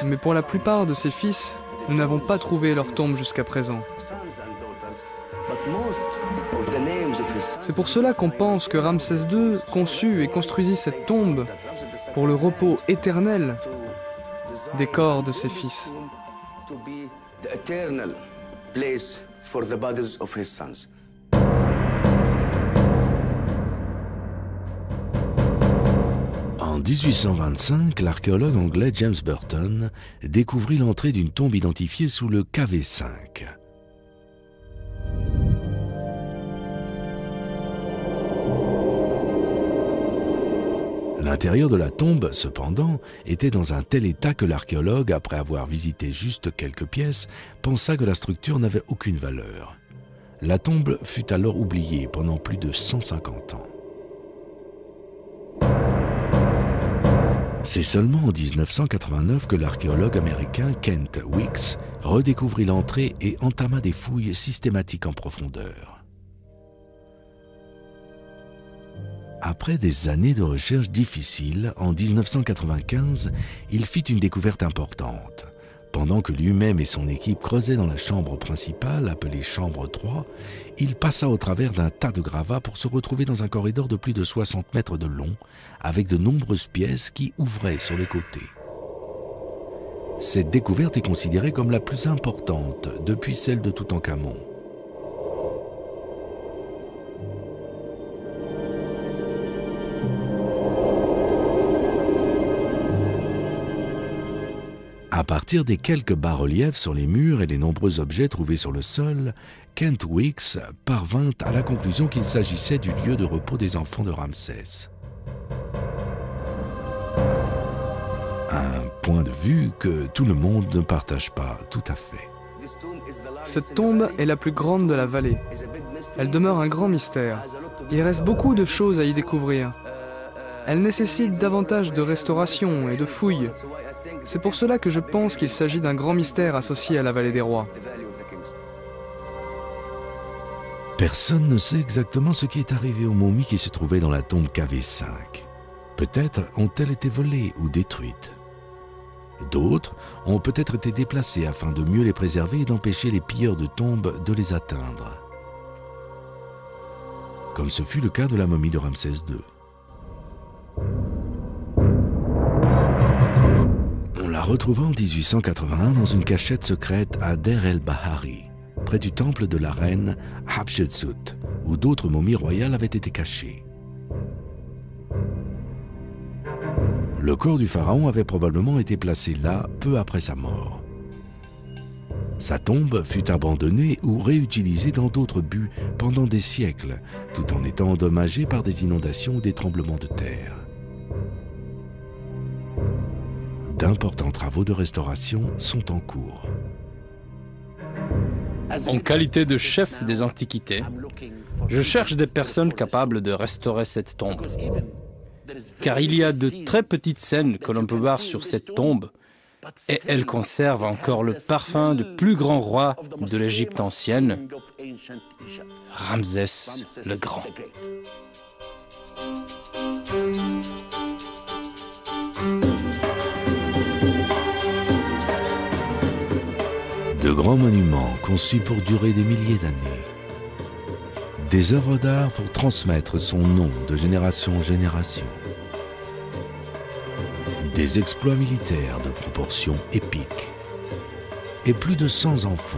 Mais pour la plupart de ses fils, nous n'avons pas trouvé leur tombe jusqu'à présent. C'est pour cela qu'on pense que Ramsès II conçut et construisit cette tombe pour le repos éternel des corps de ses fils. En 1825, l'archéologue anglais James Burton découvrit l'entrée d'une tombe identifiée sous le KV5. L'intérieur de la tombe, cependant, était dans un tel état que l'archéologue, après avoir visité juste quelques pièces, pensa que la structure n'avait aucune valeur. La tombe fut alors oubliée pendant plus de 150 ans. C'est seulement en 1989 que l'archéologue américain Kent Weeks redécouvrit l'entrée et entama des fouilles systématiques en profondeur. Après des années de recherche difficiles, en 1995, il fit une découverte importante. Pendant que lui-même et son équipe creusaient dans la chambre principale, appelée chambre 3, il passa au travers d'un tas de gravats pour se retrouver dans un corridor de plus de 60 mètres de long, avec de nombreuses pièces qui ouvraient sur les côtés. Cette découverte est considérée comme la plus importante depuis celle de Toutankhamon. À partir des quelques bas-reliefs sur les murs et les nombreux objets trouvés sur le sol, Kent Weeks parvint à la conclusion qu'il s'agissait du lieu de repos des enfants de Ramsès. Un point de vue que tout le monde ne partage pas tout à fait. Cette tombe est la plus grande de la vallée. Elle demeure un grand mystère. Il reste beaucoup de choses à y découvrir. Elle nécessite davantage de restauration et de fouilles. C'est pour cela que je pense qu'il s'agit d'un grand mystère associé à la vallée des rois. Personne ne sait exactement ce qui est arrivé aux momies qui se trouvaient dans la tombe KV5. Peut-être ont-elles été volées ou détruites. D'autres ont peut-être été déplacées afin de mieux les préserver et d'empêcher les pilleurs de tombes de les atteindre. Comme ce fut le cas de la momie de Ramsès II. On la retrouva en 1881 dans une cachette secrète à Der el-Bahari, près du temple de la reine Hatshepsut, où d'autres momies royales avaient été cachées. Le corps du pharaon avait probablement été placé là peu après sa mort. Sa tombe fut abandonnée ou réutilisée dans d'autres buts pendant des siècles, tout en étant endommagée par des inondations ou des tremblements de terre. D'importants travaux de restauration sont en cours. En qualité de chef des Antiquités, je cherche des personnes capables de restaurer cette tombe. Car il y a de très petites scènes que l'on peut voir sur cette tombe et elle conserve encore le parfum du plus grand roi de l'Égypte ancienne, Ramsès le Grand. De grands monuments conçus pour durer des milliers d'années. Des œuvres d'art pour transmettre son nom de génération en génération. Des exploits militaires de proportions épiques. Et plus de 100 enfants,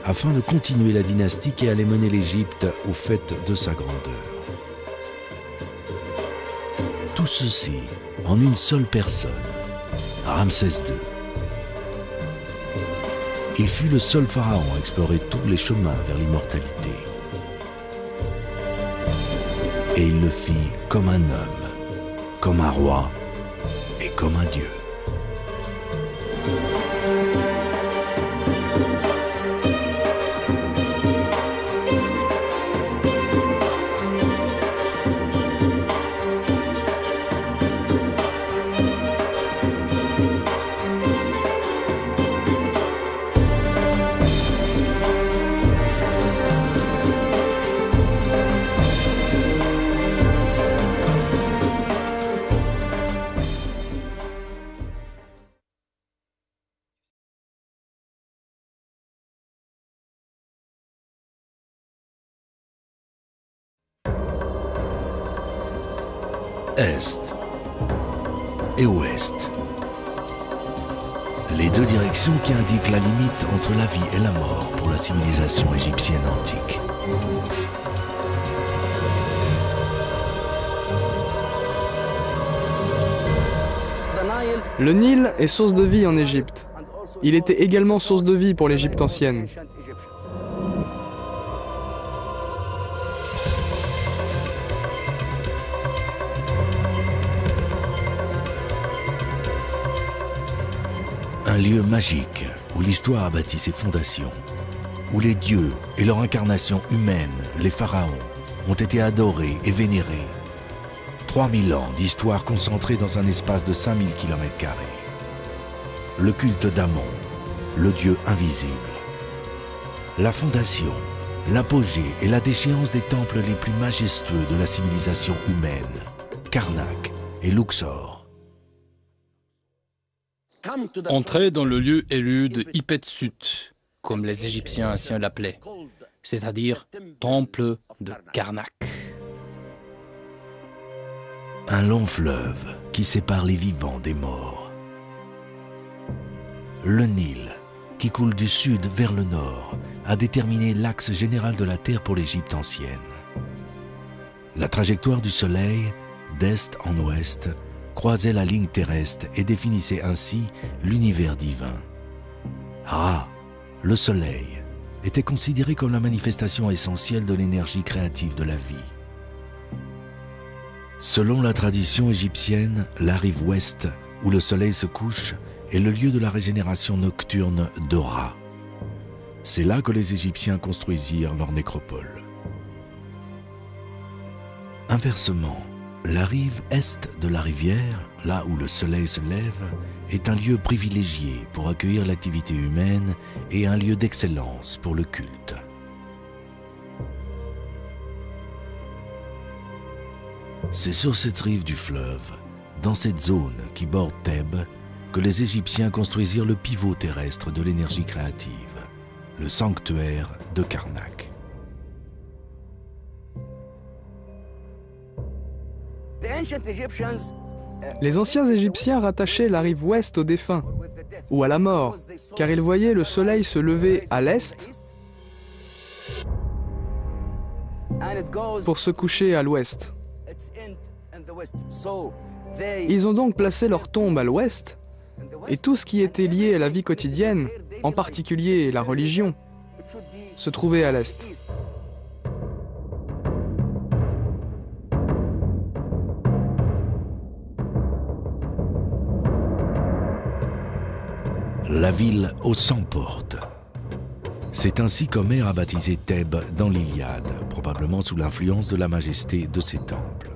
afin de continuer la dynastie qui allait mener l'Égypte au faîte de sa grandeur. Tout ceci en une seule personne, Ramsès II. Il fut le seul pharaon à explorer tous les chemins vers l'immortalité. Et il le fit comme un homme, comme un roi et comme un dieu. Est et ouest. Les deux directions qui indiquent la limite entre la vie et la mort pour la civilisation égyptienne antique. Le Nil est source de vie en Égypte. Il était également source de vie pour l'Égypte ancienne. Un lieu magique où l'histoire a bâti ses fondations, où les dieux et leur incarnation humaine, les pharaons, ont été adorés et vénérés. 3000 ans d'histoire concentrée dans un espace de 5000 km². Le culte d'Amon, le dieu invisible. La fondation, l'apogée et la déchéance des temples les plus majestueux de la civilisation humaine, Karnak et Luxor. Entrez dans le lieu élu de Hatshepsut, comme les Égyptiens anciens l'appelaient, c'est-à-dire temple de Karnak. Un long fleuve qui sépare les vivants des morts. Le Nil, qui coule du sud vers le nord, a déterminé l'axe général de la Terre pour l'Égypte ancienne. La trajectoire du Soleil, d'est en ouest, croisait la ligne terrestre et définissait ainsi l'univers divin. Ra, le Soleil, était considéré comme la manifestation essentielle de l'énergie créative de la vie. Selon la tradition égyptienne, la rive ouest, où le soleil se couche, est le lieu de la régénération nocturne de Ra. C'est là que les Égyptiens construisirent leur nécropole. Inversement, la rive est de la rivière, là où le soleil se lève, est un lieu privilégié pour accueillir l'activité humaine et un lieu d'excellence pour le culte. C'est sur cette rive du fleuve, dans cette zone qui borde Thèbes, que les Égyptiens construisirent le pivot terrestre de l'énergie créative, le sanctuaire de Karnak. Les anciens Égyptiens rattachaient la rive ouest aux défunts, ou à la mort, car ils voyaient le soleil se lever à l'est pour se coucher à l'ouest. Ils ont donc placé leur tombe à l'ouest, et tout ce qui était lié à la vie quotidienne, en particulier la religion, se trouvait à l'est. La ville aux 100 portes. C'est ainsi qu'Homère a baptisé Thèbes dans l'Iliade, probablement sous l'influence de la majesté de ses temples.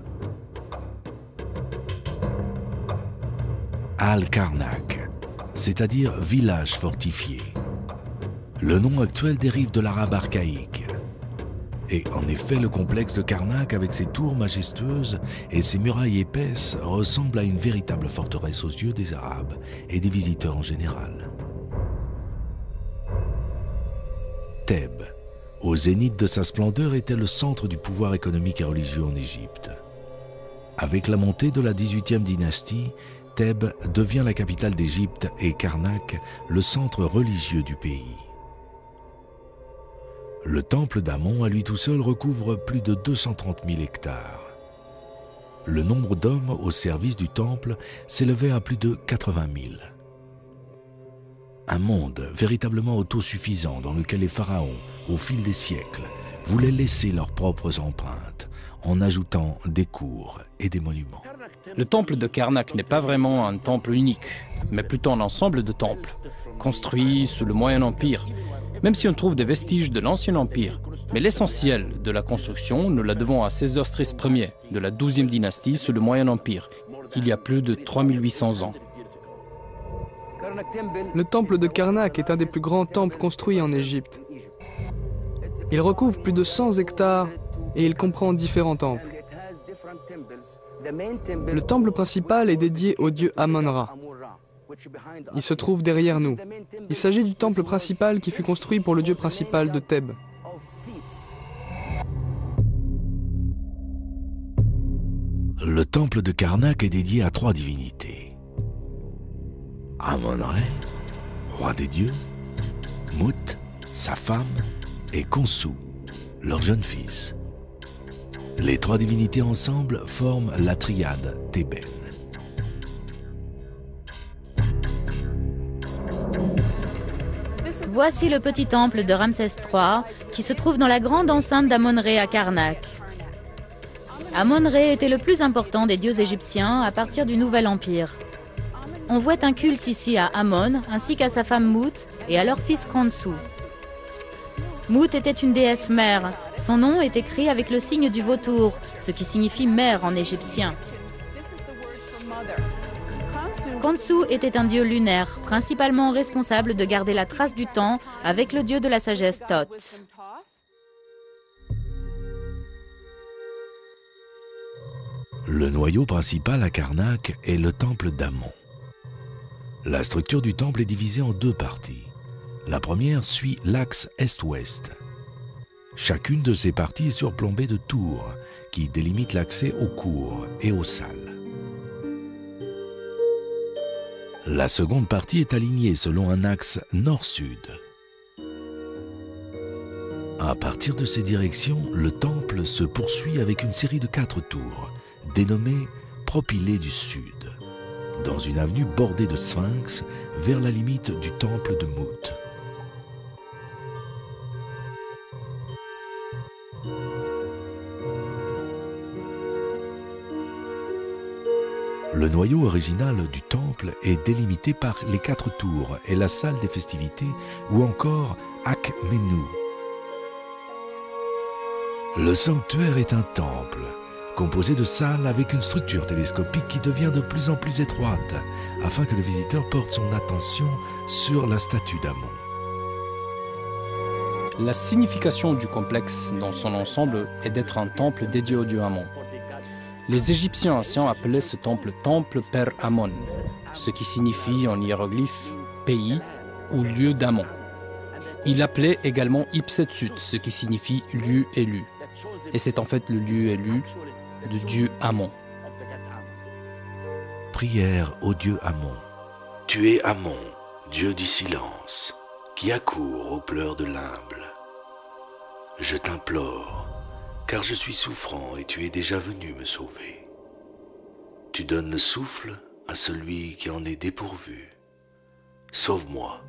Al-Karnak, c'est-à-dire village fortifié. Le nom actuel dérive de l'arabe archaïque. Et en effet, le complexe de Karnak, avec ses tours majestueuses et ses murailles épaisses, ressemble à une véritable forteresse aux yeux des Arabes et des visiteurs en général. Thèbes, au zénith de sa splendeur, était le centre du pouvoir économique et religieux en Égypte. Avec la montée de la 18e dynastie, Thèbes devient la capitale d'Égypte et Karnak le centre religieux du pays. Le temple d'Amon, à lui tout seul, recouvre plus de 230 000 hectares. Le nombre d'hommes au service du temple s'élevait à plus de 80 000. Un monde véritablement autosuffisant dans lequel les pharaons, au fil des siècles, voulaient laisser leurs propres empreintes en ajoutant des cours et des monuments. Le temple de Karnak n'est pas vraiment un temple unique, mais plutôt un ensemble de temples, construits sous le Moyen Empire, même si on trouve des vestiges de l'Ancien Empire. Mais l'essentiel de la construction, nous la devons à Sésostris Ier, de la 12e dynastie sous le Moyen Empire, il y a plus de 3800 ans. Le temple de Karnak est un des plus grands temples construits en Égypte. Il recouvre plus de 100 hectares et il comprend différents temples. Le temple principal est dédié au dieu Amon-Ra. Il se trouve derrière nous. Il s'agit du temple principal qui fut construit pour le dieu principal de Thèbes. Le temple de Karnak est dédié à 3 divinités. Amon-Ra, roi des dieux, Mout, sa femme, et Khonsu, leur jeune fils. Les 3 divinités ensemble forment la triade thébaine. Voici le petit temple de Ramsès III qui se trouve dans la grande enceinte d'Amon-Ré à Karnak. Amon-Ré était le plus important des dieux égyptiens à partir du Nouvel Empire. On voit un culte ici à Amon ainsi qu'à sa femme Mout et à leur fils Khonsu. Mout était une déesse mère. Son nom est écrit avec le signe du vautour, ce qui signifie mère en égyptien. Khonsu était un dieu lunaire, principalement responsable de garder la trace du temps avec le dieu de la sagesse Thoth. Le noyau principal à Karnak est le temple d'Amon. La structure du temple est divisée en 2 parties. La première suit l'axe est-ouest. Chacune de ces parties est surplombée de tours qui délimitent l'accès aux cours et aux salles. La seconde partie est alignée selon un axe nord-sud. À partir de ces directions, le temple se poursuit avec une série de 4 tours, dénommées Propylées du Sud, dans une avenue bordée de sphinx vers la limite du temple de Mout. Le noyau original du temple est délimité par les 4 tours et la salle des festivités ou encore Ak-Menu. Le sanctuaire est un temple composé de salles avec une structure télescopique qui devient de plus en plus étroite afin que le visiteur porte son attention sur la statue d'Amon. La signification du complexe dans son ensemble est d'être un temple dédié au dieu Amon. Les Égyptiens anciens appelaient ce temple Temple Per Amon, ce qui signifie en hiéroglyphe pays ou lieu d'Amon. Il l'appelait également Ipsetsut, ce qui signifie lieu élu. Et c'est en fait le lieu élu du dieu Amon. Prière au dieu Amon. Tu es Amon, dieu du silence, qui accourt aux pleurs de l'humble. Je t'implore, car je suis souffrant et tu es déjà venu me sauver. Tu donnes le souffle à celui qui en est dépourvu. Sauve-moi,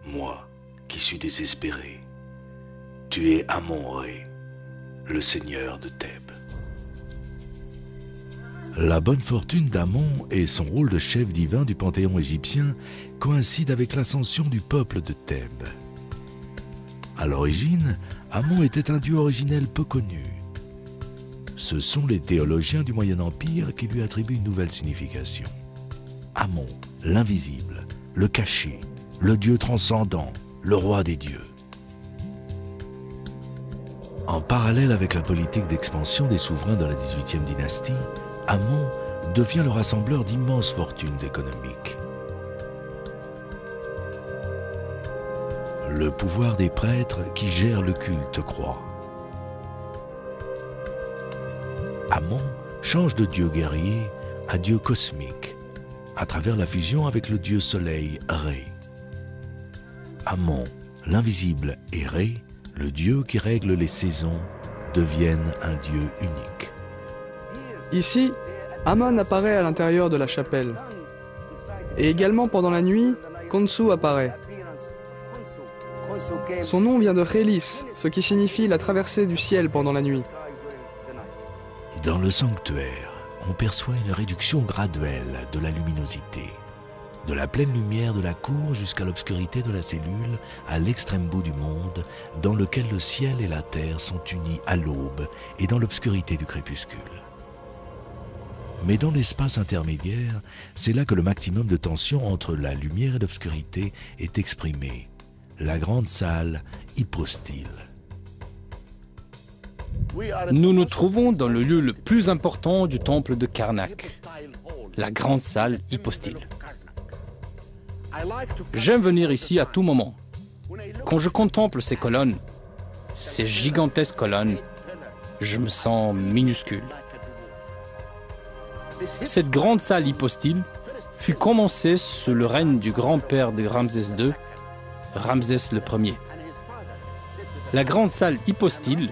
moi qui suis désespéré. Tu es Amon-Ré, le seigneur de Thèbes. La bonne fortune d'Amon et son rôle de chef divin du panthéon égyptien coïncident avec l'ascension du peuple de Thèbes. À l'origine, Amon était un dieu originel peu connu. Ce sont les théologiens du Moyen Empire qui lui attribuent une nouvelle signification. Amon, l'invisible, le caché, le dieu transcendant, le roi des dieux. En parallèle avec la politique d'expansion des souverains de la XVIIIe dynastie, Amon devient le rassembleur d'immenses fortunes économiques. Le pouvoir des prêtres qui gèrent le culte croît. Amon change de dieu guerrier à dieu cosmique, à travers la fusion avec le dieu soleil Ré. Amon, l'invisible, et Ré, le dieu qui règle les saisons, deviennent un dieu unique. Ici, Amon apparaît à l'intérieur de la chapelle. Et également pendant la nuit, Khonsu apparaît. Son nom vient de Hélis, ce qui signifie la traversée du ciel pendant la nuit. Dans le sanctuaire, on perçoit une réduction graduelle de la luminosité, de la pleine lumière de la cour jusqu'à l'obscurité de la cellule à l'extrême bout du monde, dans lequel le ciel et la terre sont unis à l'aube et dans l'obscurité du crépuscule. Mais dans l'espace intermédiaire, c'est là que le maximum de tension entre la lumière et l'obscurité est exprimé. La grande salle hypostyle. Nous nous trouvons dans le lieu le plus important du temple de Karnak, la grande salle hypostyle. J'aime venir ici à tout moment. Quand je contemple ces colonnes, ces gigantesques colonnes, je me sens minuscule. Cette grande salle hypostyle fut commencée sous le règne du grand-père de Ramsès II, Ramsès Ier. La grande salle hypostyle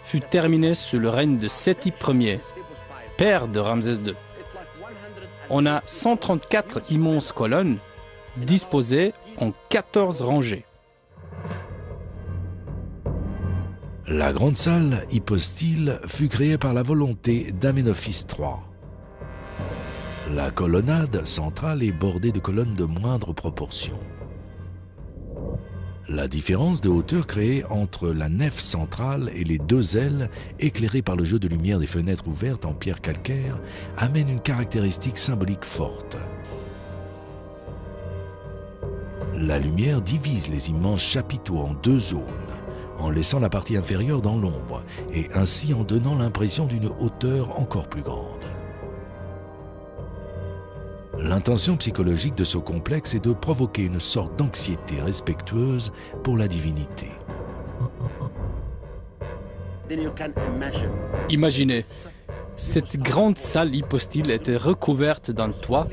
fut terminée sous le règne de Séti Ier, père de Ramsès II. On a 134 immenses colonnes disposées en 14 rangées. La grande salle hypostyle fut créée par la volonté d'Amenophis III. La colonnade centrale est bordée de colonnes de moindre proportion. La différence de hauteur créée entre la nef centrale et les deux ailes, éclairées par le jeu de lumière des fenêtres ouvertes en pierre calcaire, amène une caractéristique symbolique forte. La lumière divise les immenses chapiteaux en deux zones, en laissant la partie inférieure dans l'ombre, et ainsi en donnant l'impression d'une hauteur encore plus grande. L'intention psychologique de ce complexe est de provoquer une sorte d'anxiété respectueuse pour la divinité. Imaginez, cette grande salle hypostyle était recouverte d'un toit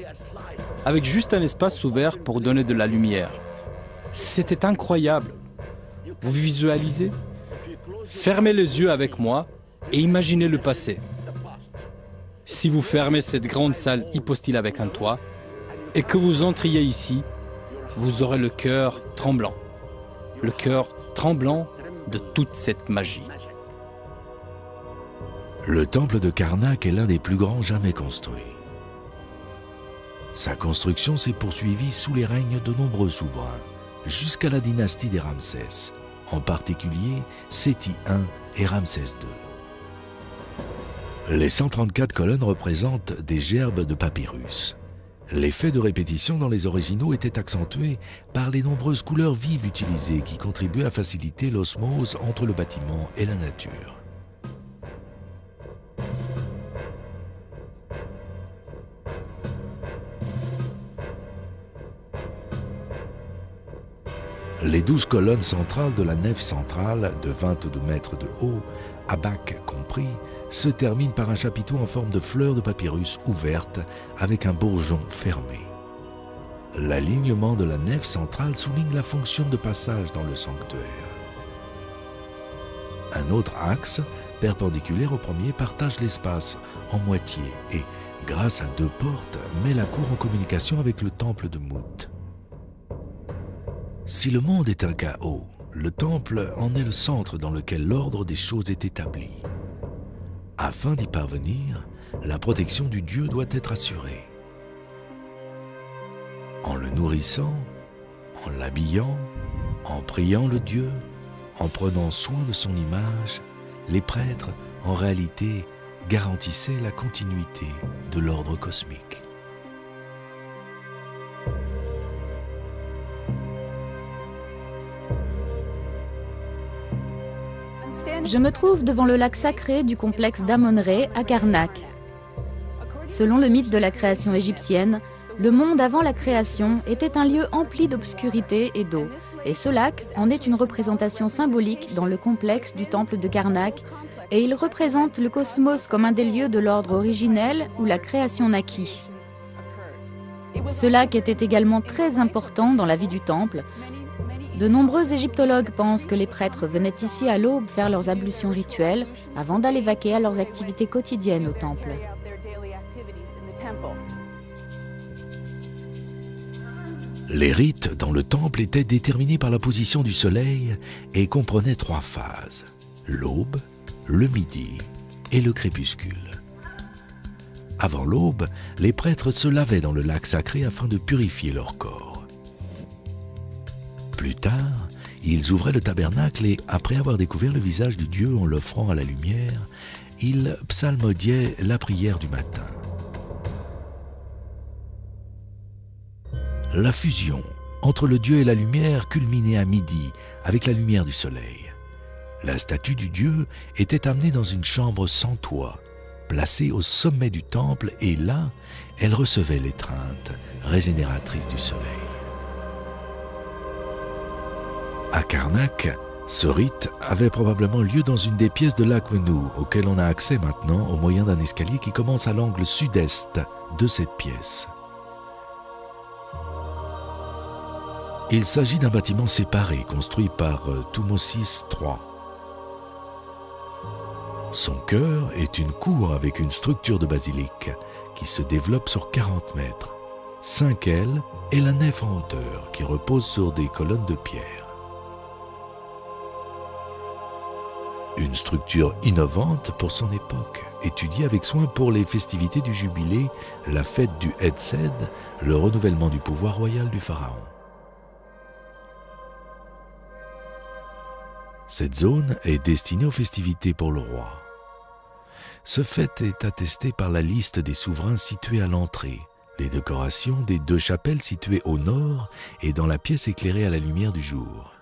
avec juste un espace ouvert pour donner de la lumière. C'était incroyable. Vous visualisez? Fermez les yeux avec moi et imaginez le passé. Si vous fermez cette grande salle hypostyle avec un toit et que vous entriez ici, vous aurez le cœur tremblant. Le cœur tremblant de toute cette magie. Le temple de Karnak est l'un des plus grands jamais construits. Sa construction s'est poursuivie sous les règnes de nombreux souverains, jusqu'à la dynastie des Ramsès, en particulier Séti I et Ramsès II. Les 134 colonnes représentent des gerbes de papyrus. L'effet de répétition dans les originaux était accentué par les nombreuses couleurs vives utilisées qui contribuaient à faciliter l'osmose entre le bâtiment et la nature. Les 12 colonnes centrales de la nef centrale, de 22 mètres de haut, à bac compris, se terminent par un chapiteau en forme de fleur de papyrus ouverte avec un bourgeon fermé. L'alignement de la nef centrale souligne la fonction de passage dans le sanctuaire. Un autre axe, perpendiculaire au premier, partage l'espace en moitié et, grâce à 2 portes, met la cour en communication avec le temple de Mout. Si le monde est un chaos, le temple en est le centre dans lequel l'ordre des choses est établi. Afin d'y parvenir, la protection du Dieu doit être assurée. En le nourrissant, en l'habillant, en priant le Dieu, en prenant soin de son image, les prêtres, en réalité, garantissaient la continuité de l'ordre cosmique. Je me trouve devant le lac sacré du complexe d'Amon-Ré à Karnak. Selon le mythe de la création égyptienne, le monde avant la création était un lieu empli d'obscurité et d'eau, et ce lac en est une représentation symbolique dans le complexe du temple de Karnak, et il représente le cosmos comme un des lieux de l'ordre originel où la création naquit. Ce lac était également très important dans la vie du temple. De nombreux égyptologues pensent que les prêtres venaient ici à l'aube faire leurs ablutions rituelles avant d'aller vaquer à leurs activités quotidiennes au temple. Les rites dans le temple étaient déterminés par la position du soleil et comprenaient 3 phases: l'aube, le midi et le crépuscule. Avant l'aube, les prêtres se lavaient dans le lac sacré afin de purifier leur corps. Plus tard, ils ouvraient le tabernacle et, après avoir découvert le visage du Dieu en l'offrant à la lumière, ils psalmodiaient la prière du matin. La fusion entre le Dieu et la lumière culminait à midi avec la lumière du soleil. La statue du Dieu était amenée dans une chambre sans toit, placée au sommet du temple, et là, elle recevait l'étreinte régénératrice du soleil. À Karnak, ce rite avait probablement lieu dans une des pièces de l'Akhmenou, auquel on a accès maintenant au moyen d'un escalier qui commence à l'angle sud-est de cette pièce. Il s'agit d'un bâtiment séparé, construit par Thutmosis III. Son cœur est une cour avec une structure de basilique qui se développe sur 40 mètres, 5 ailes et la nef en hauteur qui repose sur des colonnes de pierre. Une structure innovante pour son époque, étudiée avec soin pour les festivités du jubilé, la fête du Hedsed, le renouvellement du pouvoir royal du pharaon. Cette zone est destinée aux festivités pour le roi. Ce fait est attesté par la liste des souverains situés à l'entrée, les décorations des 2 chapelles situées au nord et dans la pièce éclairée à la lumière du jour.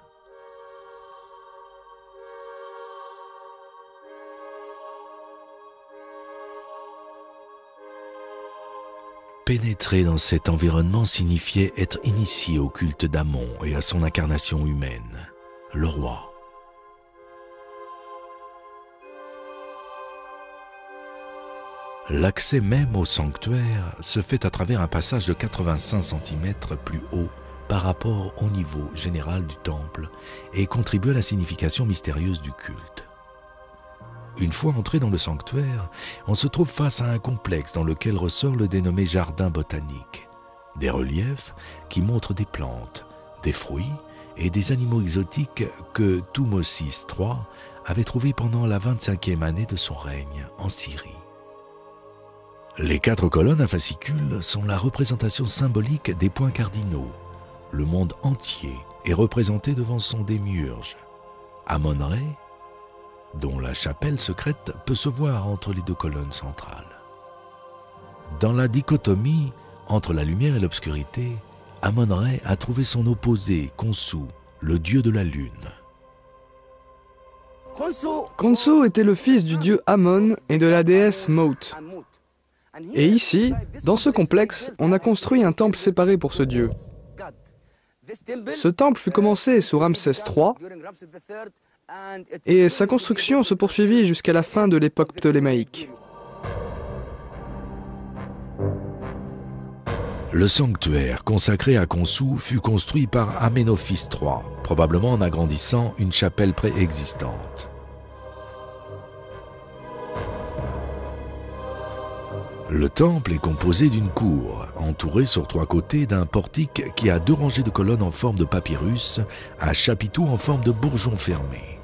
Pénétrer dans cet environnement signifiait être initié au culte d'Amon et à son incarnation humaine, le roi. L'accès même au sanctuaire se fait à travers un passage de 85 cm plus haut par rapport au niveau général du temple et contribue à la signification mystérieuse du culte. Une fois entré dans le sanctuaire, on se trouve face à un complexe dans lequel ressort le dénommé jardin botanique. Des reliefs qui montrent des plantes, des fruits et des animaux exotiques que Thutmose III avait trouvés pendant la 25e année de son règne en Syrie. Les 4 colonnes à fascicules sont la représentation symbolique des points cardinaux. Le monde entier est représenté devant son démiurge, Amon-Ré, dont la chapelle secrète peut se voir entre les 2 colonnes centrales. Dans la dichotomie entre la lumière et l'obscurité, Amon-Ré a trouvé son opposé, Khonsu, le dieu de la lune. Khonsu était le fils du dieu Amon et de la déesse Maut. Et ici, dans ce complexe, on a construit un temple séparé pour ce dieu. Ce temple fut commencé sous Ramsès III et sa construction se poursuivit jusqu'à la fin de l'époque ptolémaïque. Le sanctuaire consacré à Khonsu fut construit par Amenophis III, probablement en agrandissant une chapelle préexistante. Le temple est composé d'une cour, entourée sur 3 côtés d'un portique qui a 2 rangées de colonnes en forme de papyrus, un chapiteau en forme de bourgeon fermé.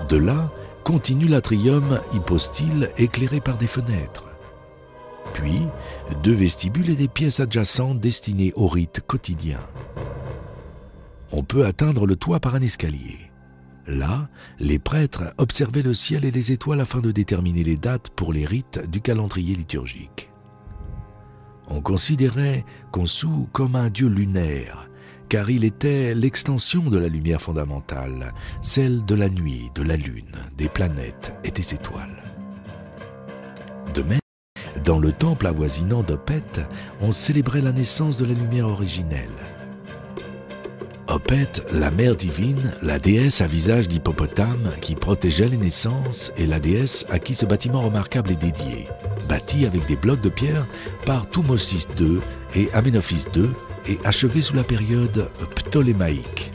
De là, continue l'atrium hypostyle éclairé par des fenêtres. Puis, 2 vestibules et des pièces adjacentes destinées au rite quotidien. On peut atteindre le toit par un escalier. Là, les prêtres observaient le ciel et les étoiles afin de déterminer les dates pour les rites du calendrier liturgique. On considérait Khonsu comme un dieu lunaire, car il était l'extension de la lumière fondamentale, celle de la nuit, de la lune, des planètes et des étoiles. De même, dans le temple avoisinant d'Opet, on célébrait la naissance de la lumière originelle. Opet, la mère divine, la déesse à visage d'hippopotame qui protégeait les naissances et la déesse à qui ce bâtiment remarquable est dédié, bâti avec des blocs de pierre par Thutmose II et Amenophis II et achevé sous la période ptolémaïque.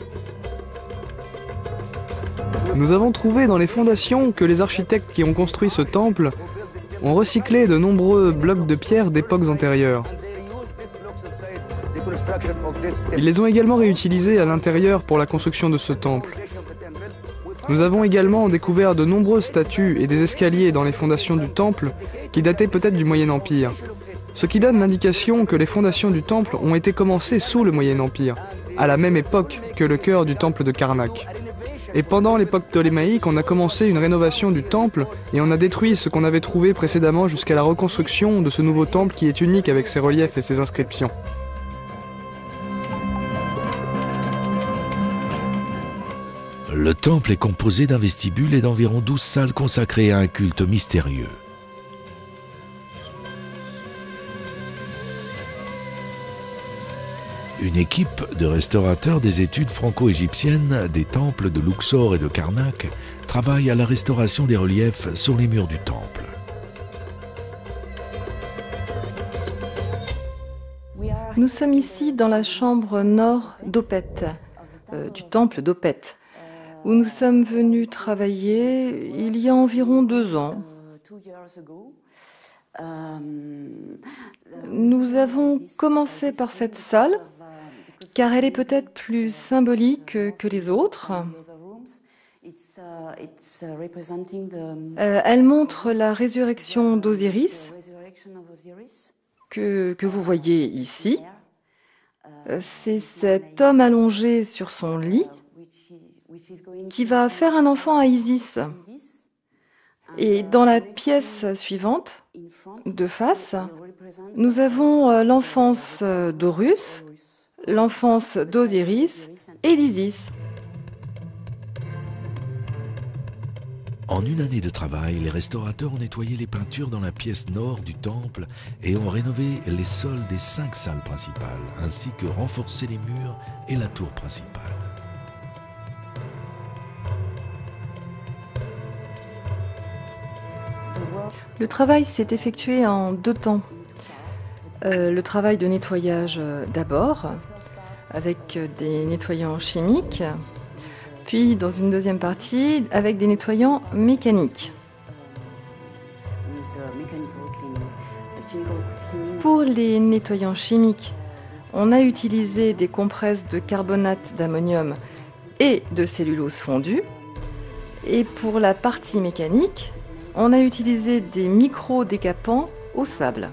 Nous avons trouvé dans les fondations que les architectes qui ont construit ce temple ont recyclé de nombreux blocs de pierre d'époques antérieures. Ils les ont également réutilisés à l'intérieur pour la construction de ce temple. Nous avons également découvert de nombreuses statues et des escaliers dans les fondations du temple qui dataient peut-être du Moyen Empire, ce qui donne l'indication que les fondations du temple ont été commencées sous le Moyen Empire, à la même époque que le cœur du temple de Karnak. Et pendant l'époque ptolémaïque, on a commencé une rénovation du temple et on a détruit ce qu'on avait trouvé précédemment jusqu'à la reconstruction de ce nouveau temple qui est unique avec ses reliefs et ses inscriptions. Le temple est composé d'un vestibule et d'environ 12 salles consacrées à un culte mystérieux. Une équipe de restaurateurs des études franco-égyptiennes des temples de Luxor et de Karnak travaille à la restauration des reliefs sur les murs du temple. Nous sommes ici dans la chambre nord d'Opet, du temple d'Opet, où nous sommes venus travailler il y a environ 2 ans. Nous avons commencé par cette salle, car elle est peut-être plus symbolique que les autres. Elle montre la résurrection d'Osiris, que vous voyez ici. C'est cet homme allongé sur son lit qui va faire un enfant à Isis. Et dans la pièce suivante, de face, nous avons l'enfance d'Horus, l'enfance d'Osiris et d'Isis. En une année de travail, les restaurateurs ont nettoyé les peintures dans la pièce nord du temple et ont rénové les sols des 5 salles principales, ainsi que renforcé les murs et la tour principale. Le travail s'est effectué en 2 temps. Le travail de nettoyage d'abord, avec des nettoyants chimiques, puis dans une deuxième partie avec des nettoyants mécaniques. Pour les nettoyants chimiques, on a utilisé des compresses de carbonate d'ammonium et de cellulose fondue. Et pour la partie mécanique, on a utilisé des micro-décapants au sable.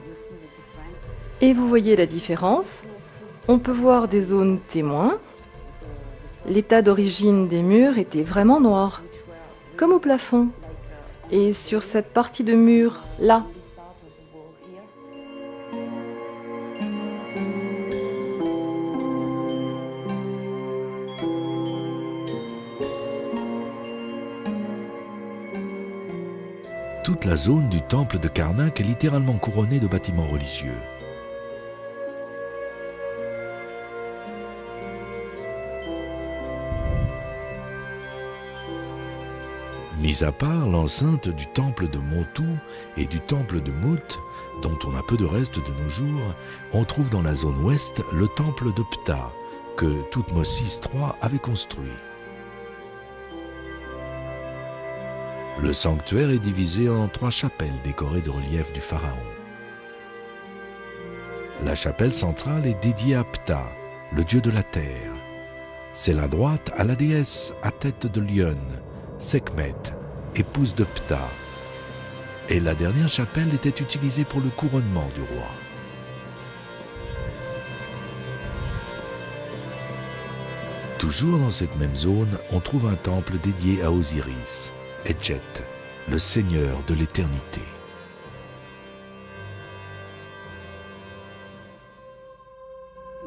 Et vous voyez la différence. On peut voir des zones témoins. L'état d'origine des murs était vraiment noir, comme au plafond. Et sur cette partie de mur là, toute la zone du temple de Karnak est littéralement couronnée de bâtiments religieux. Mis à part l'enceinte du temple de Montou et du temple de Mout, dont on a peu de restes de nos jours, on trouve dans la zone ouest le temple de Ptah, que Thoutmôsis III avait construit. Le sanctuaire est divisé en 3 chapelles décorées de reliefs du pharaon. La chapelle centrale est dédiée à Ptah, le dieu de la terre. Celle à droite à la déesse à tête de lionne, Sekhmet, épouse de Ptah. Et la dernière chapelle était utilisée pour le couronnement du roi. Toujours dans cette même zone, on trouve un temple dédié à Osiris, Edjet, le seigneur de l'éternité.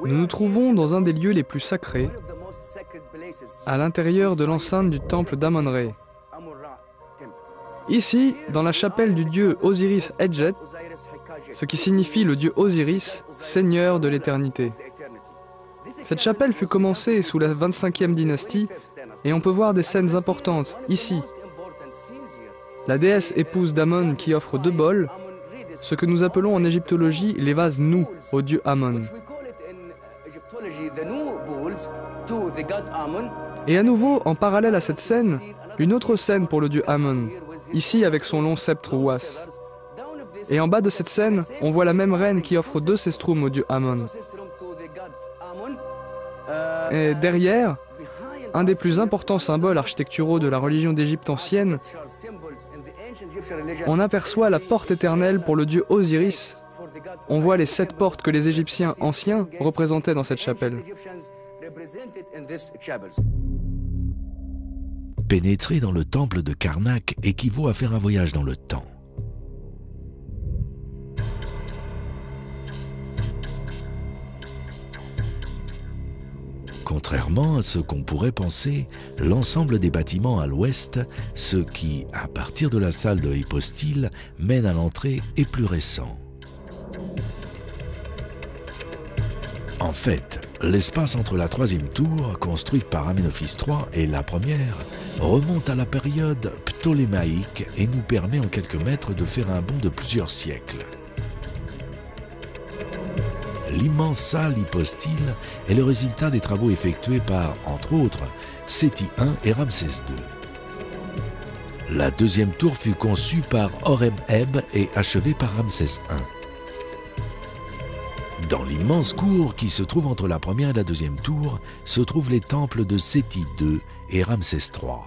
Nous nous trouvons dans un des lieux les plus sacrés, à l'intérieur de l'enceinte du temple d'Amon-Ré. Ici, dans la chapelle du dieu Osiris Edjet, ce qui signifie le dieu Osiris, seigneur de l'éternité. Cette chapelle fut commencée sous la 25e dynastie et on peut voir des scènes importantes ici. La déesse épouse d'Amon qui offre 2 bols, ce que nous appelons en égyptologie les vases Nou au dieu Amon. Et à nouveau, en parallèle à cette scène, une autre scène pour le dieu Amon, ici avec son long sceptre ouas. Et en bas de cette scène, on voit la même reine qui offre 2 cestrums au dieu Amon. Et derrière, un des plus importants symboles architecturaux de la religion d'Égypte ancienne, on aperçoit la porte éternelle pour le dieu Osiris. On voit les 7 portes que les Égyptiens anciens représentaient dans cette chapelle. Pénétrer dans le temple de Karnak équivaut à faire un voyage dans le temps. Contrairement à ce qu'on pourrait penser, l'ensemble des bâtiments à l'ouest, ceux qui, à partir de la salle de hypostyle, mènent à l'entrée, est plus récent. En fait, l'espace entre la 3e tour, construite par Amenophis III, et la première, remonte à la période ptolémaïque et nous permet en quelques mètres de faire un bond de plusieurs siècles. L'immense salle hypostyle est le résultat des travaux effectués par, entre autres, Séti I et Ramsès II. La 2e tour fut conçue par Horemheb et achevée par Ramsès I. Dans l'immense cour qui se trouve entre la 1re et la 2e tour se trouvent les temples de Séti II et Ramsès III.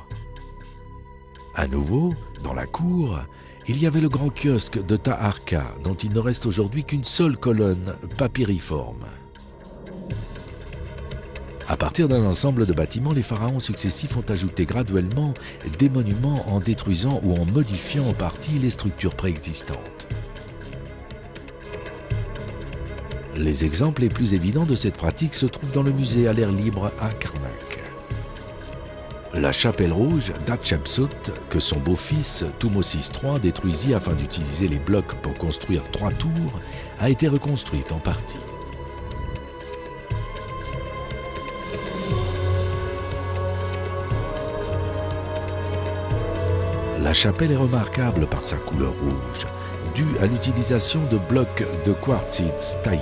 À nouveau, dans la cour, il y avait le grand kiosque de Taharqa, dont il ne reste aujourd'hui qu'une seule colonne papyriforme. À partir d'un ensemble de bâtiments, les pharaons successifs ont ajouté graduellement des monuments en détruisant ou en modifiant en partie les structures préexistantes. Les exemples les plus évidents de cette pratique se trouvent dans le musée à l'air libre à Karnak. La chapelle rouge d'Hatshepsut, que son beau-fils Thoutmôsis III détruisit afin d'utiliser les blocs pour construire 3 tours, a été reconstruite en partie. La chapelle est remarquable par sa couleur rouge, due à l'utilisation de blocs de quartzite taillés.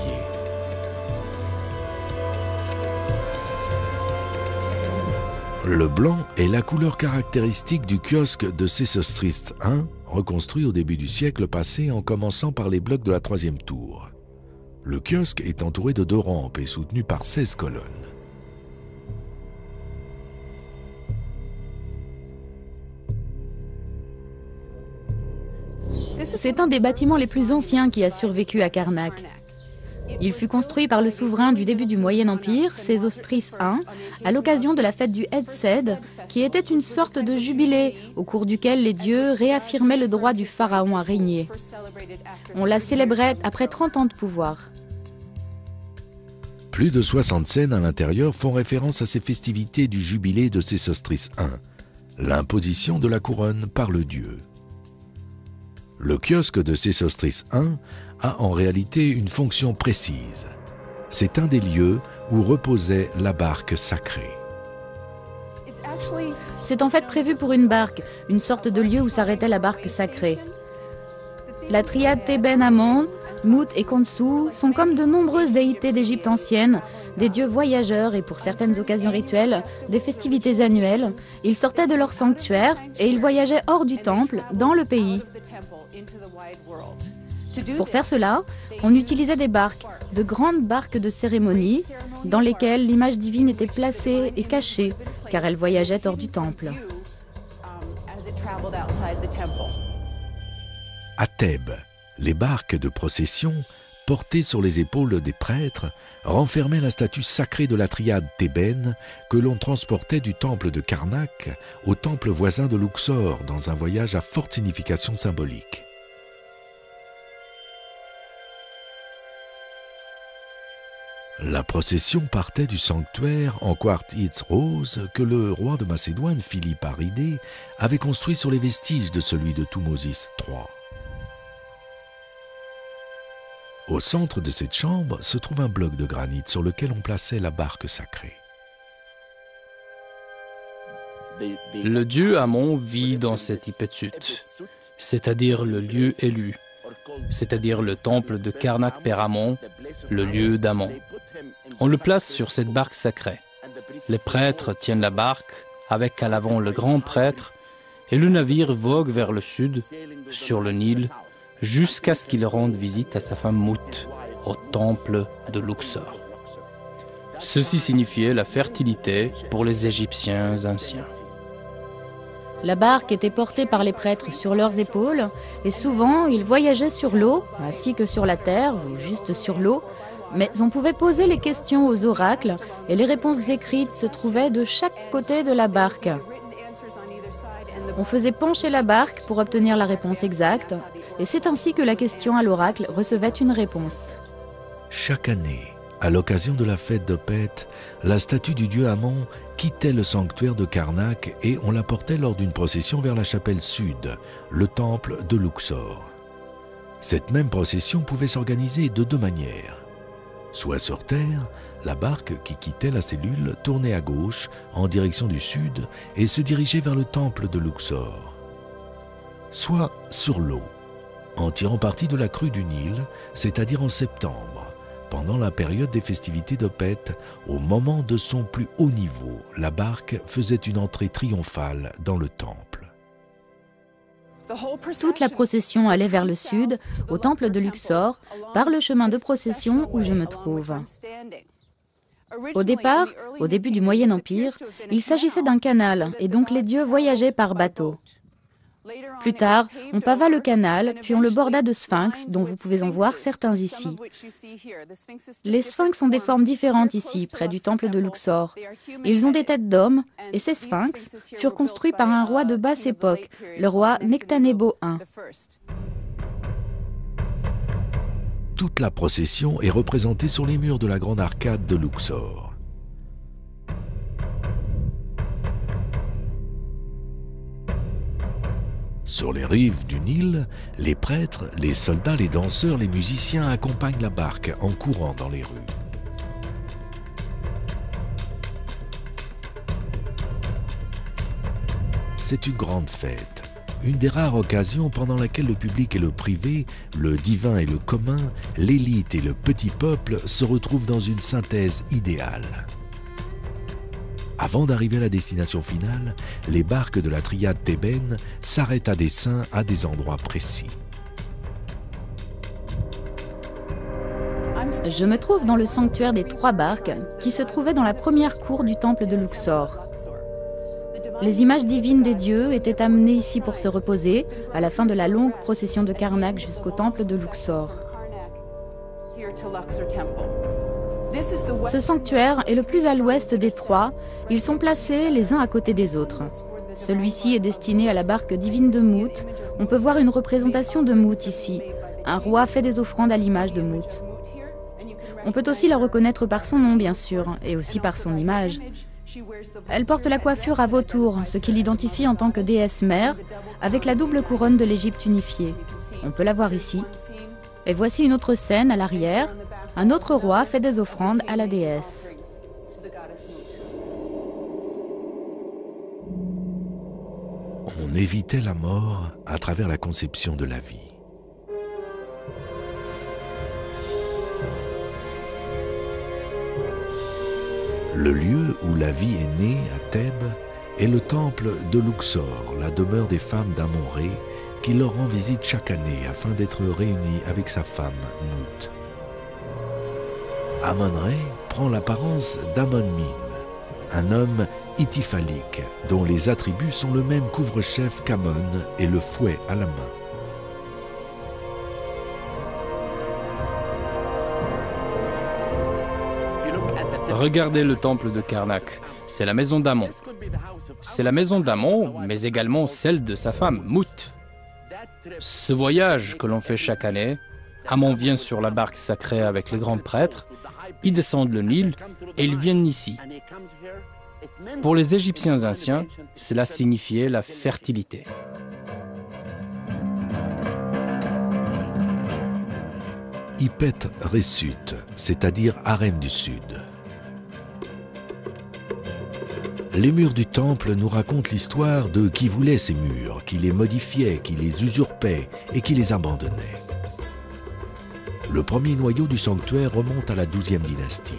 Le blanc est la couleur caractéristique du kiosque de Sesostris I, reconstruit au début du siècle passé en commençant par les blocs de la troisième tour. Le kiosque est entouré de 2 rampes et soutenu par 16 colonnes. C'est un des bâtiments les plus anciens qui a survécu à Karnak. Il fut construit par le souverain du début du Moyen Empire, Sesostris I, à l'occasion de la fête du Hedsed, qui était une sorte de jubilé au cours duquel les dieux réaffirmaient le droit du pharaon à régner. On la célébrait après 30 ans de pouvoir. Plus de 60 scènes à l'intérieur font référence à ces festivités du jubilé de Sesostris I, l'imposition de la couronne par le dieu. Le kiosque de Sesostris I a en réalité une fonction précise. C'est un des lieux où reposait la barque sacrée. C'est en fait prévu pour une barque, une sorte de lieu où s'arrêtait la barque sacrée. La triade Teben-Amon, Mout et Khonsu sont comme de nombreuses déités d'Égypte ancienne, des dieux voyageurs et pour certaines occasions rituelles, des festivités annuelles. Ils sortaient de leur sanctuaire et ils voyageaient hors du temple, dans le pays. Pour faire cela, on utilisait des barques, de grandes barques de cérémonie, dans lesquelles l'image divine était placée et cachée, car elle voyageait hors du temple. À Thèbes, les barques de procession, portées sur les épaules des prêtres, renfermaient la statue sacrée de la triade thébaine que l'on transportait du temple de Karnak au temple voisin de Luxor dans un voyage à forte signification symbolique. La procession partait du sanctuaire en quartz rose que le roi de Macédoine, Philippe Aridée, avait construit sur les vestiges de celui de Thutmosis III. Au centre de cette chambre se trouve un bloc de granit sur lequel on plaçait la barque sacrée. Le dieu Amon vit dans cet Ipetsut, c'est-à-dire le lieu élu, c'est-à-dire le temple de Karnak-Per-Amon, le lieu d'Amon. On le place sur cette barque sacrée. Les prêtres tiennent la barque, avec à l'avant le grand prêtre, et le navire vogue vers le sud, sur le Nil, jusqu'à ce qu'il rende visite à sa femme Mout, au temple de Luxor. Ceci signifiait la fertilité pour les Égyptiens anciens. La barque était portée par les prêtres sur leurs épaules, et souvent ils voyageaient sur l'eau, ainsi que sur la terre, ou juste sur l'eau, mais on pouvait poser les questions aux oracles, et les réponses écrites se trouvaient de chaque côté de la barque. On faisait pencher la barque pour obtenir la réponse exacte, et c'est ainsi que la question à l'oracle recevait une réponse. Chaque année, à l'occasion de la fête d'Opet, la statue du dieu Amon quittait le sanctuaire de Karnak et on la portait lors d'une procession vers la chapelle sud, le temple de Luxor. Cette même procession pouvait s'organiser de 2 manières. Soit sur terre, la barque qui quittait la cellule tournait à gauche en direction du sud et se dirigeait vers le temple de Luxor. Soit sur l'eau, en tirant parti de la crue du Nil, c'est-à-dire en septembre, pendant la période des festivités d'Opet, au moment de son plus haut niveau, la barque faisait une entrée triomphale dans le temple. Toute la procession allait vers le sud, au temple de Luxor, par le chemin de procession où je me trouve. Au départ, au début du Moyen Empire, il s'agissait d'un canal, et donc les dieux voyageaient par bateau. Plus tard, on pava le canal, puis on le borda de sphinx, dont vous pouvez en voir certains ici. Les sphinx ont des formes différentes ici, près du temple de Luxor. Ils ont des têtes d'hommes, et ces sphinx furent construits par un roi de basse époque, le roi Nectanebo I. Toute la procession est représentée sur les murs de la grande arcade de Luxor. Sur les rives du Nil, les prêtres, les soldats, les danseurs, les musiciens accompagnent la barque en courant dans les rues. C'est une grande fête. une des rares occasions pendant laquelle le public et le privé, le divin et le commun, l'élite et le petit peuple se retrouvent dans une synthèse idéale. Avant d'arriver à la destination finale, les barques de la triade thébaine s'arrêtent à dessein à des endroits précis. Je me trouve dans le sanctuaire des 3 barques qui se trouvait dans la première cour du temple de Luxor. Les images divines des dieux étaient amenées ici pour se reposer à la fin de la longue procession de Karnak jusqu'au temple de Luxor. Ce sanctuaire est le plus à l'ouest des 3. Ils sont placés les uns à côté des autres. Celui-ci est destiné à la barque divine de Mout. On peut voir une représentation de Mout ici. Un roi fait des offrandes à l'image de Mout. On peut aussi la reconnaître par son nom, bien sûr, et aussi par son image. Elle porte la coiffure à vautour, ce qui l'identifie en tant que déesse mère, avec la double couronne de l'Égypte unifiée. On peut la voir ici. Et voici une autre scène à l'arrière. Un autre roi fait des offrandes à la déesse. On évitait la mort à travers la conception de la vie. Le lieu où la vie est née à Thèbes est le temple de Luxor, la demeure des femmes d'Amon-Ré, qui leur rend visite chaque année afin d'être réunie avec sa femme Mout. Amon-Ré prend l'apparence d'Amon-Min, un homme ityphalique dont les attributs sont le même couvre-chef qu'Amon et le fouet à la main. Regardez le temple de Karnak. C'est la maison d'Amon. C'est la maison d'Amon, mais également celle de sa femme, Mout. Ce voyage que l'on fait chaque année, Amon vient sur la barque sacrée avec les grands prêtres, ils descendent le Nil et ils viennent ici. Pour les Égyptiens anciens, cela signifiait la fertilité. Ipet Reshut, c'est-à-dire harem du Sud. Les murs du temple nous racontent l'histoire de qui voulait ces murs, qui les modifiait, qui les usurpait et qui les abandonnait. Le premier noyau du sanctuaire remonte à la 12e dynastie.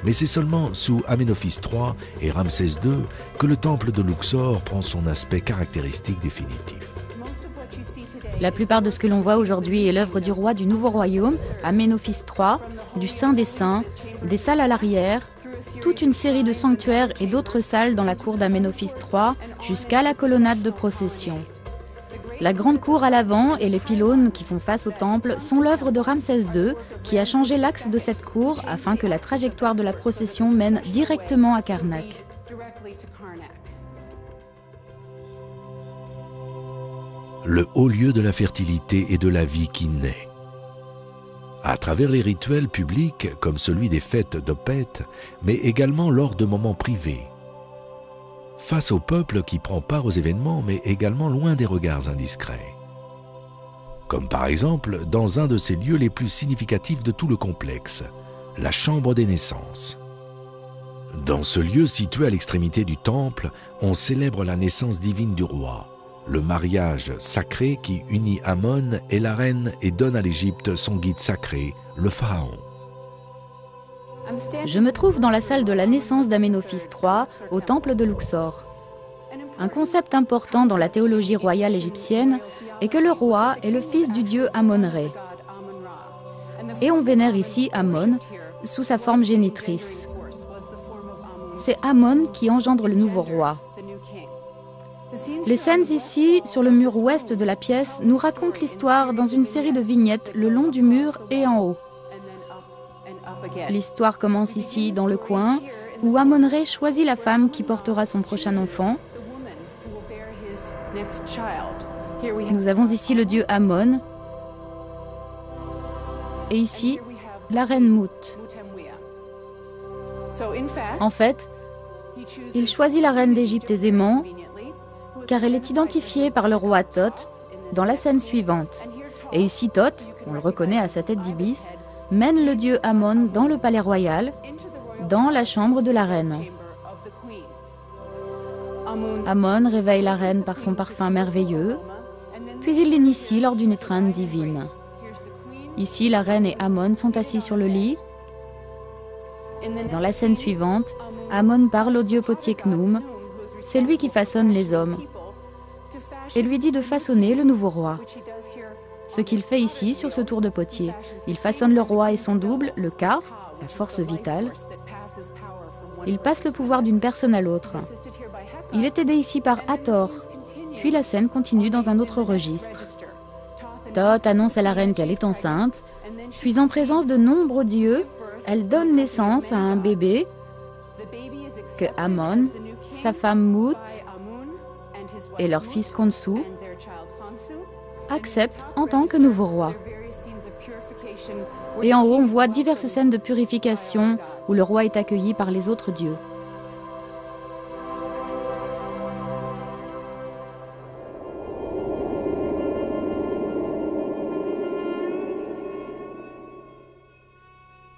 Mais c'est seulement sous Amenophis III et Ramsès II que le temple de Luxor prend son aspect caractéristique définitif. La plupart de ce que l'on voit aujourd'hui est l'œuvre du roi du Nouveau Royaume, Amenophis III, du Saint des Saints, des salles à l'arrière, toute une série de sanctuaires et d'autres salles dans la cour d'Amenophis III jusqu'à la colonnade de procession. La grande cour à l'avant et les pylônes qui font face au temple sont l'œuvre de Ramsès II qui a changé l'axe de cette cour afin que la trajectoire de la procession mène directement à Karnak. Le haut lieu de la fertilité et de la vie qui naît. À travers les rituels publics comme celui des fêtes d'Opet, mais également lors de moments privés. Face au peuple qui prend part aux événements, mais également loin des regards indiscrets. Comme par exemple dans un de ces lieux les plus significatifs de tout le complexe, la chambre des naissances. Dans ce lieu situé à l'extrémité du temple, on célèbre la naissance divine du roi, le mariage sacré qui unit Amon et la reine et donne à l'Égypte son guide sacré, le pharaon. Je me trouve dans la salle de la naissance d'Amenophis III au temple de Luxor. Un concept important dans la théologie royale égyptienne est que le roi est le fils du dieu Amon-Ré. Et on vénère ici Amon sous sa forme génitrice. C'est Amon qui engendre le nouveau roi. Les scènes ici, sur le mur ouest de la pièce, nous racontent l'histoire dans une série de vignettes le long du mur et en haut. L'histoire commence ici, dans le coin, où Amon-Ré choisit la femme qui portera son prochain enfant. Nous avons ici le dieu Amon, et ici, la reine Mout. En fait, il choisit la reine d'Égypte aisément, car elle est identifiée par le roi Thoth dans la scène suivante. Et ici Thoth, on le reconnaît à sa tête d'ibis, mène le dieu Amon dans le palais royal, dans la chambre de la reine. Amon réveille la reine par son parfum merveilleux, puis il l'initie lors d'une étreinte divine. Ici, la reine et Amon sont assis sur le lit. Dans la scène suivante, Amon parle au dieu potier Khnum, c'est lui qui façonne les hommes, et lui dit de façonner le nouveau roi. Ce qu'il fait ici, sur ce tour de potier, il façonne le roi et son double, le Ka, la force vitale. Il passe le pouvoir d'une personne à l'autre. Il est aidé ici par Hathor, puis la scène continue dans un autre registre. Thoth annonce à la reine qu'elle est enceinte, puis en présence de nombreux dieux, elle donne naissance à un bébé que Amon, sa femme Mut et leur fils Khonsu acceptent en tant que nouveau roi. Et en haut, on voit diverses scènes de purification où le roi est accueilli par les autres dieux.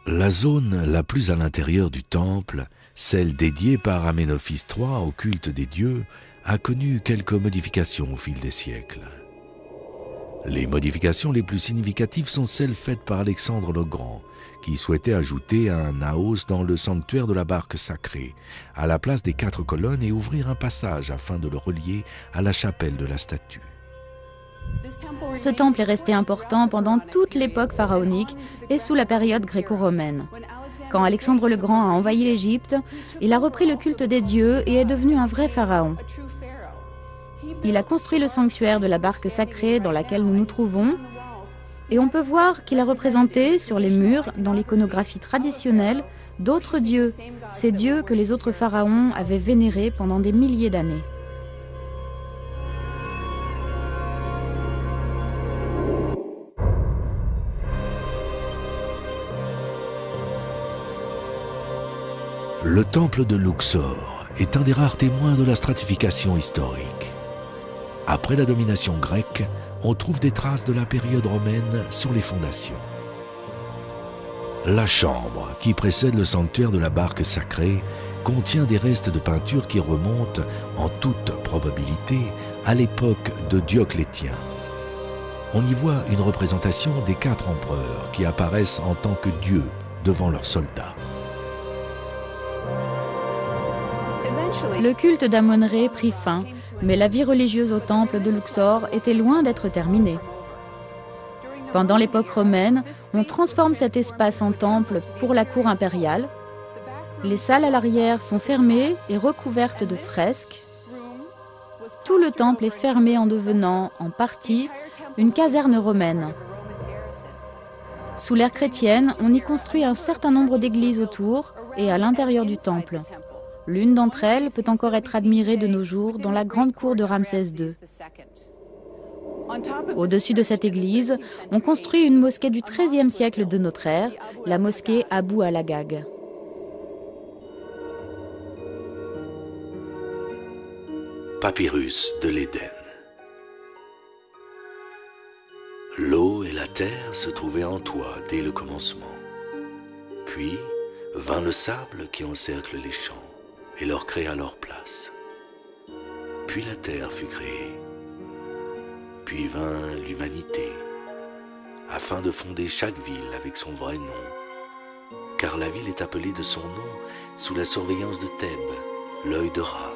La zone la plus à l'intérieur du temple, celle dédiée par Aménophis III au culte des dieux, a connu quelques modifications au fil des siècles. Les modifications les plus significatives sont celles faites par Alexandre le Grand, qui souhaitait ajouter un naos dans le sanctuaire de la barque sacrée, à la place des 4 colonnes, et ouvrir un passage afin de le relier à la chapelle de la statue. Ce temple est resté important pendant toute l'époque pharaonique et sous la période gréco-romaine. Quand Alexandre le Grand a envahi l'Égypte, il a repris le culte des dieux et est devenu un vrai pharaon. Il a construit le sanctuaire de la barque sacrée dans laquelle nous nous trouvons, et on peut voir qu'il a représenté sur les murs, dans l'iconographie traditionnelle, d'autres dieux, ces dieux que les autres pharaons avaient vénérés pendant des milliers d'années. Le temple de Luxor est un des rares témoins de la stratification historique. Après la domination grecque, on trouve des traces de la période romaine sur les fondations. La chambre, qui précède le sanctuaire de la barque sacrée, contient des restes de peinture qui remontent, en toute probabilité, à l'époque de Dioclétien. On y voit une représentation des 4 empereurs qui apparaissent en tant que dieux devant leurs soldats. Le culte d'Amon-Ré prit fin, mais la vie religieuse au temple de Luxor était loin d'être terminée. Pendant l'époque romaine, on transforme cet espace en temple pour la cour impériale. Les salles à l'arrière sont fermées et recouvertes de fresques. Tout le temple est fermé en devenant, en partie, une caserne romaine. Sous l'ère chrétienne, on y construit un certain nombre d'églises autour et à l'intérieur du temple. L'une d'entre elles peut encore être admirée de nos jours dans la grande cour de Ramsès II. Au-dessus de cette église, on construit une mosquée du XIIIe siècle de notre ère, la mosquée Abou al-Agag. Papyrus de l'Éden. L'eau et la terre se trouvaient en toi dès le commencement. Puis vint le sable qui encercle les champs et leur créa leur place. Puis la terre fut créée. Puis vint l'humanité, afin de fonder chaque ville avec son vrai nom, car la ville est appelée de son nom sous la surveillance de Thèbes, l'œil de Ra.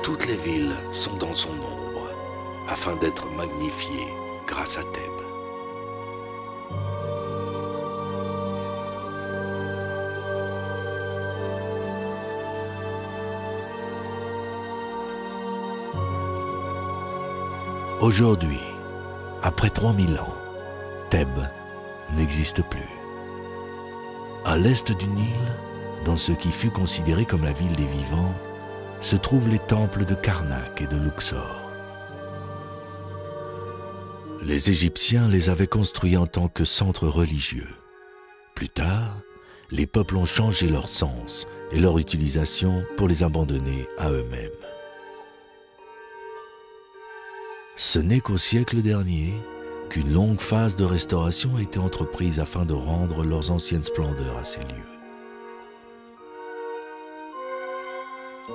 Toutes les villes sont dans son ombre, afin d'être magnifiées grâce à Thèbes. Aujourd'hui, après 3000 ans, Thèbes n'existe plus. À l'est du Nil, dans ce qui fut considéré comme la ville des vivants, se trouvent les temples de Karnak et de Luxor. Les Égyptiens les avaient construits en tant que centres religieux. Plus tard, les peuples ont changé leur sens et leur utilisation pour les abandonner à eux-mêmes. Ce n'est qu'au siècle dernier qu'une longue phase de restauration a été entreprise afin de rendre leurs anciennes splendeurs à ces lieux.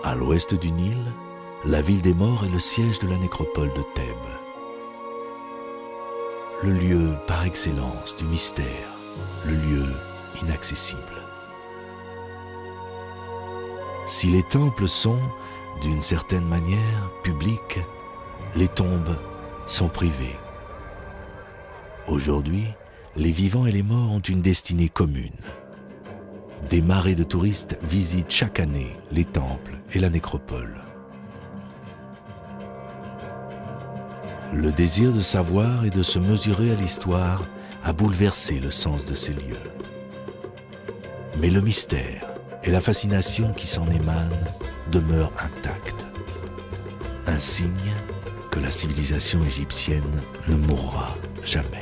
À l'ouest du Nil, la ville des morts est le siège de la nécropole de Thèbes. Le lieu par excellence du mystère, le lieu inaccessible. Si les temples sont, d'une certaine manière, publics, les tombes sont privées. Aujourd'hui, les vivants et les morts ont une destinée commune. Des marées de touristes visitent chaque année les temples et la nécropole. Le désir de savoir et de se mesurer à l'histoire a bouleversé le sens de ces lieux. Mais le mystère et la fascination qui s'en émanent demeurent intacts. Un signe que la civilisation égyptienne ne mourra jamais.